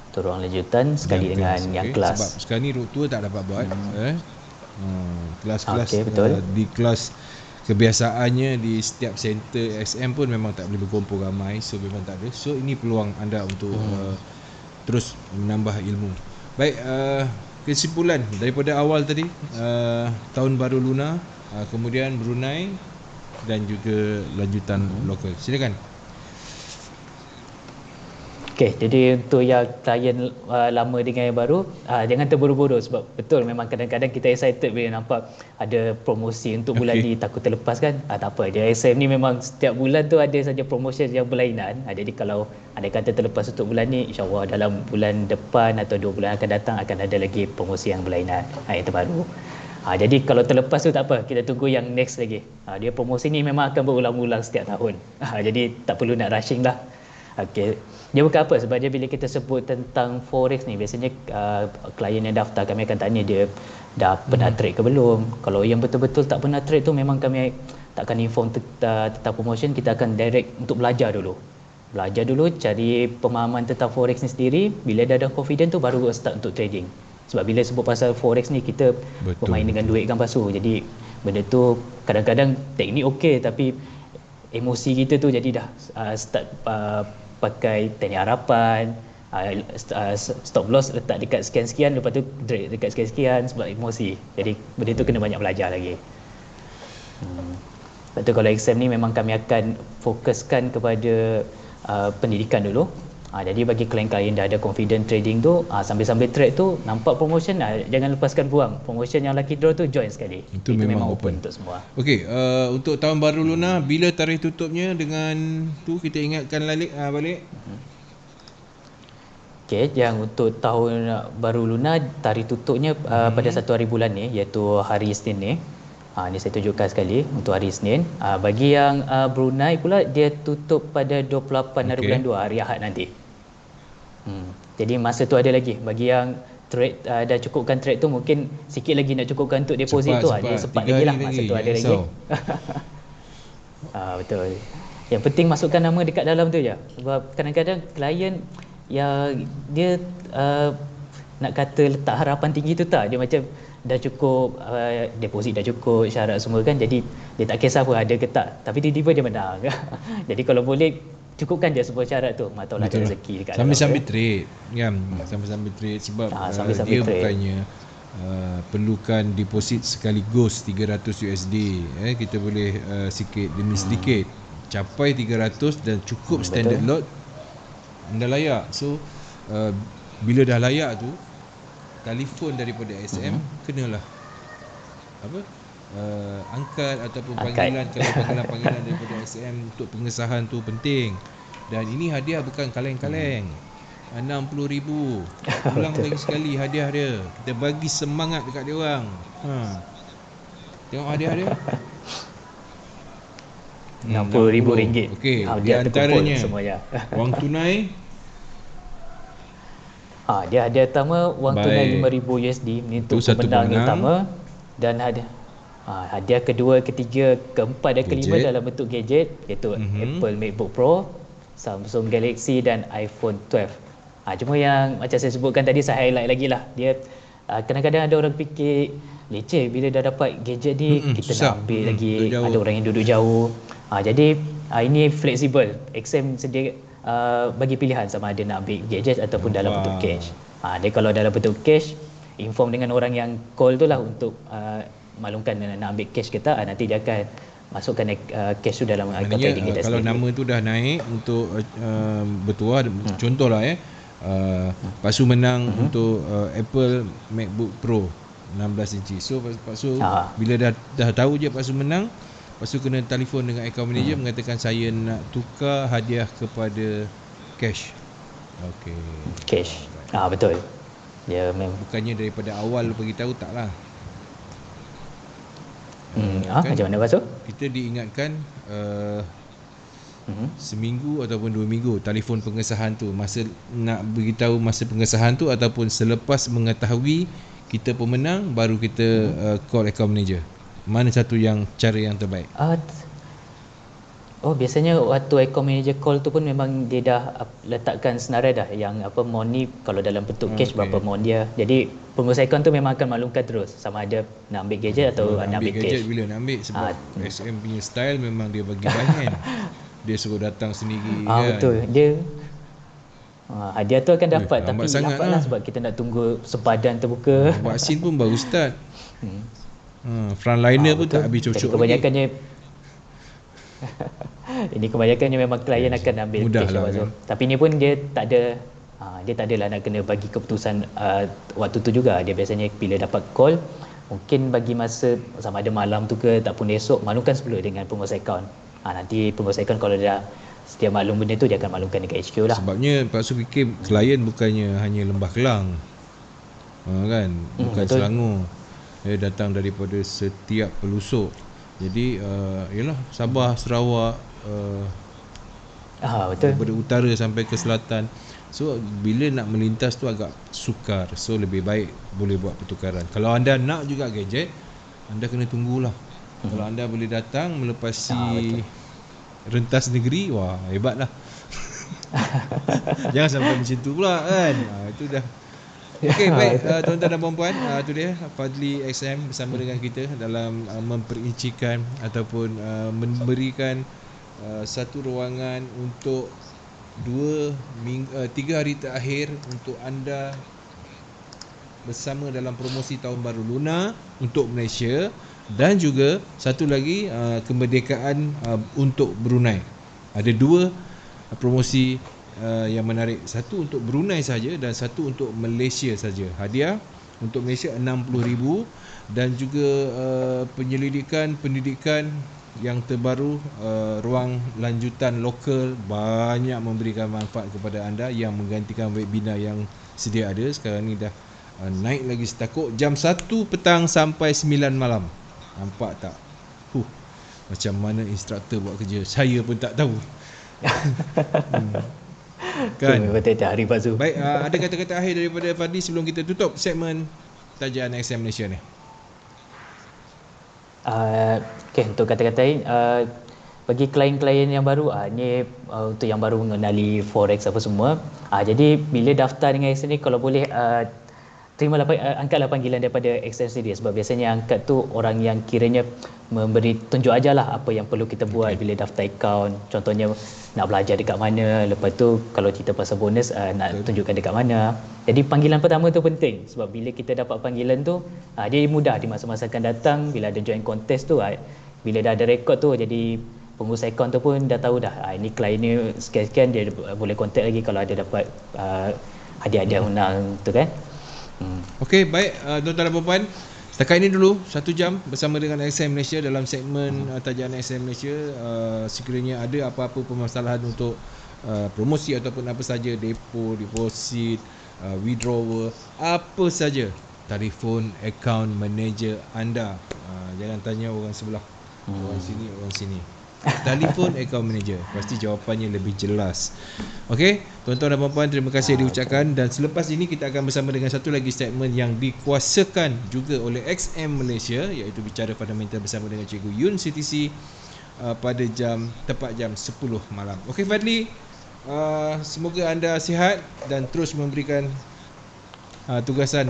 Untuk ruang lanjutan sekali dengan yang kelas. Sebab sekarang ni road tour tak dapat buat. Kelas-kelas di kelas kebiasaannya di setiap center SM pun memang tak boleh berkumpul ramai, so memang tak ada. So ini peluang anda untuk terus menambah ilmu. Baik, kesimpulan daripada awal tadi, tahun baru lunar, kemudian Brunei dan juga lanjutan lokal. Silakan. Okey, jadi untuk yang klien lama dengan yang baru, jangan terburu-buru, sebab betul memang kadang-kadang kita excited bila nampak ada promosi untuk bulan ni, takut terlepas kan. Tak apa, dia SM ni memang setiap bulan tu ada saja promosi yang berlainan. Jadi kalau ada kata terlepas untuk bulan ni, insya-Allah dalam bulan depan atau 2 bulan akan datang akan ada lagi promosi yang berlainan. Yang terbaru. Jadi kalau terlepas tu tak apa, kita tunggu yang next lagi. Dia promosi ni memang akan berulang-ulang setiap tahun. Jadi tak perlu nak rushing lah. Okey. Dia bukan apa, sebab dia bila kita sebut tentang forex ni, biasanya klien yang daftar kami akan tanya dia dah pernah trade ke belum. Kalau yang betul-betul tak pernah trade tu memang kami tak akan inform tentang promotion, kita akan direct untuk belajar dulu. Belajar dulu, cari pemahaman tentang forex ni sendiri. Bila dah ada confident tu baru start untuk trading. Sebab bila sebut pasal forex ni kita bermain dengan duit kan pasu. Jadi benda tu kadang-kadang teknik okey, tapi emosi kita tu jadi dah start pakai teknik harapan, stop loss letak dekat sekian-sekian, lepas tu trade dekat sekian-sekian sebab emosi. Jadi benda tu kena banyak belajar lagi. Lepas tu kalau exam ni memang kami akan fokuskan kepada pendidikan dulu. Jadi bagi klien-klien dah ada confident trading tu, sambil-sambil trade tu nampak promotion, jangan lepaskan buang. Promotion yang lucky draw tu join sekali. Itu memang open untuk semua. Okey, untuk tahun baru lunar, bila tarikh tutupnya dengan tu kita ingatkan balik. Okey, yang untuk tahun baru lunar tarikh tutupnya pada 1 hari bulan ni, iaitu hari Isnin ni. Ini saya tunjukkan sekali untuk hari Isnin. Bagi yang Brunei pula, dia tutup pada 28 hari bulan 2, hari Ahad nanti. Jadi masa tu ada lagi. Bagi yang trade dah cukupkan trade tu, mungkin sikit lagi nak cukupkan untuk deposit tu. Dia sempat lagi lah, masa tu ada lagi. Betul. Yang penting masukkan nama dekat dalam tu je. Sebab kadang-kadang klien yang dia nak kata letak harapan tinggi tu tak, dia macam dah cukup deposit dah cukup, syarat semua kan, jadi dia tak kisah pun ada ke tak, tapi tiba-tiba dia menang. Jadi kalau boleh cukupkan je semua syarat tu, tahulah ada rezeki dekat sambil-sambil trade kan, sambil-sambil trade sebab dia bukannya perlukan deposit sekaligus 300 USD. Kita boleh sikit demi sedikit capai 300 dan cukup standard lot, anda layak. So bila dah layak tu, telefon daripada SM kenalah angkat ataupun panggilan. Kalau panggilan daripada SM untuk pengesahan tu penting. Dan ini hadiah bukan kaleng-kaleng, 60,000 ulang lagi sekali hadiah dia. Kita bagi semangat dekat dia orang. Tengok hadiah dia. RM60,000. Okey, di Dia terkumpul antaranya semuanya. wang tunai. Dia hadiah pertama wang tunai Baik. $5,000 ni Itu untuk satu pemenang yang pemenang. utama, dan hadiah kedua, ketiga, keempat dan kelima Gadget. dalam bentuk gadget, iaitu Apple MacBook Pro, Samsung Galaxy dan iPhone 12. Cuma yang macam saya sebutkan tadi, saya highlight lagi lah. Dia kadang-kadang ada orang fikir leceh bila dah dapat gadget ni, kita susah. nak ambil lagi, Duduk jauh. ada orang yang duduk jauh. Jadi ini fleksibel. XM sedia bagi pilihan sama ada nak ambil gadget ataupun dalam bentuk cash. Dia kalau dalam bentuk cash, inform dengan orang yang call tu lah untuk maklumkan nak ambil cash kita, nanti dia akan masukkan cash tu dalam account trading kita kalau sendiri. nama tu dah naik untuk bertuah, contohlah Pak Su menang untuk Apple MacBook Pro 16 inci. So Pak Su bila dah tahu je Pak Su menang, Pak Su kena telefon dengan account manager mengatakan saya nak tukar hadiah kepada cash. Okey. Cash. Betul. Dia bukannya daripada awal bagi tahu, taklah. Macam mana Pak Su? Kita diingatkan seminggu ataupun 2 minggu telefon pengesahan tu, masa nak beritahu masa pengesahan tu ataupun selepas mengetahui kita pemenang baru kita call account manager. Mana satu yang cara yang terbaik? Biasanya waktu account manager call tu pun memang dia dah letakkan senarai dah yang mon ni kalau dalam bentuk cash berapa mon dia. Jadi pengurus akaun tu memang akan maklumkan terus sama ada nak ambil gadget atau nak ambil gadget cash. Bila nak ambil, sebab SM punya style memang dia bagi bahan. Dia suruh datang sendiri kan. Betul. Dia hadiah tu akan dapat, tapi lambatlah sebab kita nak tunggu sepadan terbuka. Vaksin pun baru start. Frontliner pun tak habis cocok. Kebanyakannya ini kebanyakannya memang klien akan ambil cash lah, kan? Tapi ni pun dia tak adalah nak kena bagi keputusan waktu tu juga. Dia biasanya bila dapat call, mungkin bagi masa sama ada malam tu ke ataupun esok, maklumkan sebelum dengan pengurus akaun. Nanti pengurus akaun kalau dah sedia maklum benda tu, dia akan maklumkan dekat HQ lah. Sebabnya Pak Su fikir klien bukannya hanya Lembah Kelang, kan, bukan Selangor. Dia datang daripada setiap pelusuk. Jadi yalah, Sabah, Sarawak, betul. daripada utara sampai ke selatan. So bila nak melintas tu agak sukar. So lebih baik boleh buat pertukaran. Kalau anda nak juga gadget, anda kena tunggulah. Kalau anda boleh datang melepasi rentas negeri, wah hebatlah. Jangan sampai macam tu pula kan. Itu dah. Okey, baik tuan-tuan dan puan-puan, tu dia Fadli XM bersama dengan kita dalam memperincikan ataupun memberikan satu ruangan untuk 3 hari terakhir untuk anda bersama dalam promosi Tahun Baru Lunar untuk Malaysia, dan juga satu lagi kemerdekaan untuk Brunei. Ada 2 promosi yang menarik, satu untuk Brunei saja dan satu untuk Malaysia saja. Hadiah untuk Malaysia RM60,000 dan juga penyelidikan pendidikan yang terbaru, ruang lanjutan lokal banyak memberikan manfaat kepada anda yang menggantikan webinar yang sedia ada. Sekarang ni dah naik lagi setakuk jam 1 petang sampai 9 malam. Nampak tak? Macam mana instruktor buat kerja, saya pun tak tahu. Kan? Betul hari Pak Zu. Baik, ada kata-kata akhir daripada Fadli sebelum kita tutup segmen Tajaan XM Malaysia ni? Untuk kata-kata lain, bagi klien-klien yang baru, ni untuk yang baru mengenali forex apa semua, jadi bila daftar dengan XM ni, kalau boleh angkatlah panggilan daripada XM sendiri, sebab biasanya angkat tu orang yang kiranya memberi tunjuk ajalah apa yang perlu kita buat bila daftar akaun. Contohnya nak belajar dekat mana, lepas tu kalau kita pasal bonus nak tunjukkan dekat mana. Jadi panggilan pertama tu penting, sebab bila kita dapat panggilan tu, dia mudah di masa-masa akan datang. Bila ada join contest tu, bila dah ada rekod tu, jadi pengurus akaun tu pun dah tahu dah, ini klien ni sekian-sekian, dia boleh contact lagi kalau ada dapat hadiah-hadiah menang tu kan. Okey, baik tuan-tuan dan puan-puan, setakat ini dulu 1 jam bersama dengan XM Malaysia dalam segmen Tajaan XM Malaysia. Sekiranya ada apa-apa permasalahan untuk promosi ataupun apa saja, depo, deposit, withdrawal, apa saja, telefon account manager anda. Jangan tanya orang sebelah, orang sini, orang sini. Telefon account manager. Pasti jawapannya lebih jelas. Okey, tuan-tuan dan puan-puan, terima kasih diucapkan. Dan selepas ini kita akan bersama dengan satu lagi segmen yang dikuasakan juga oleh XM Malaysia, iaitu bicara fundamental bersama dengan Cikgu Yun CTC pada tepat jam 10 malam. Okey Fadli, semoga anda sihat dan terus memberikan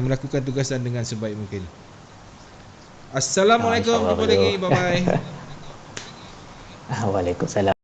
melakukan tugasan dengan sebaik mungkin. Assalamualaikum, jumpa lagi, bye bye. Waalaikumsalam.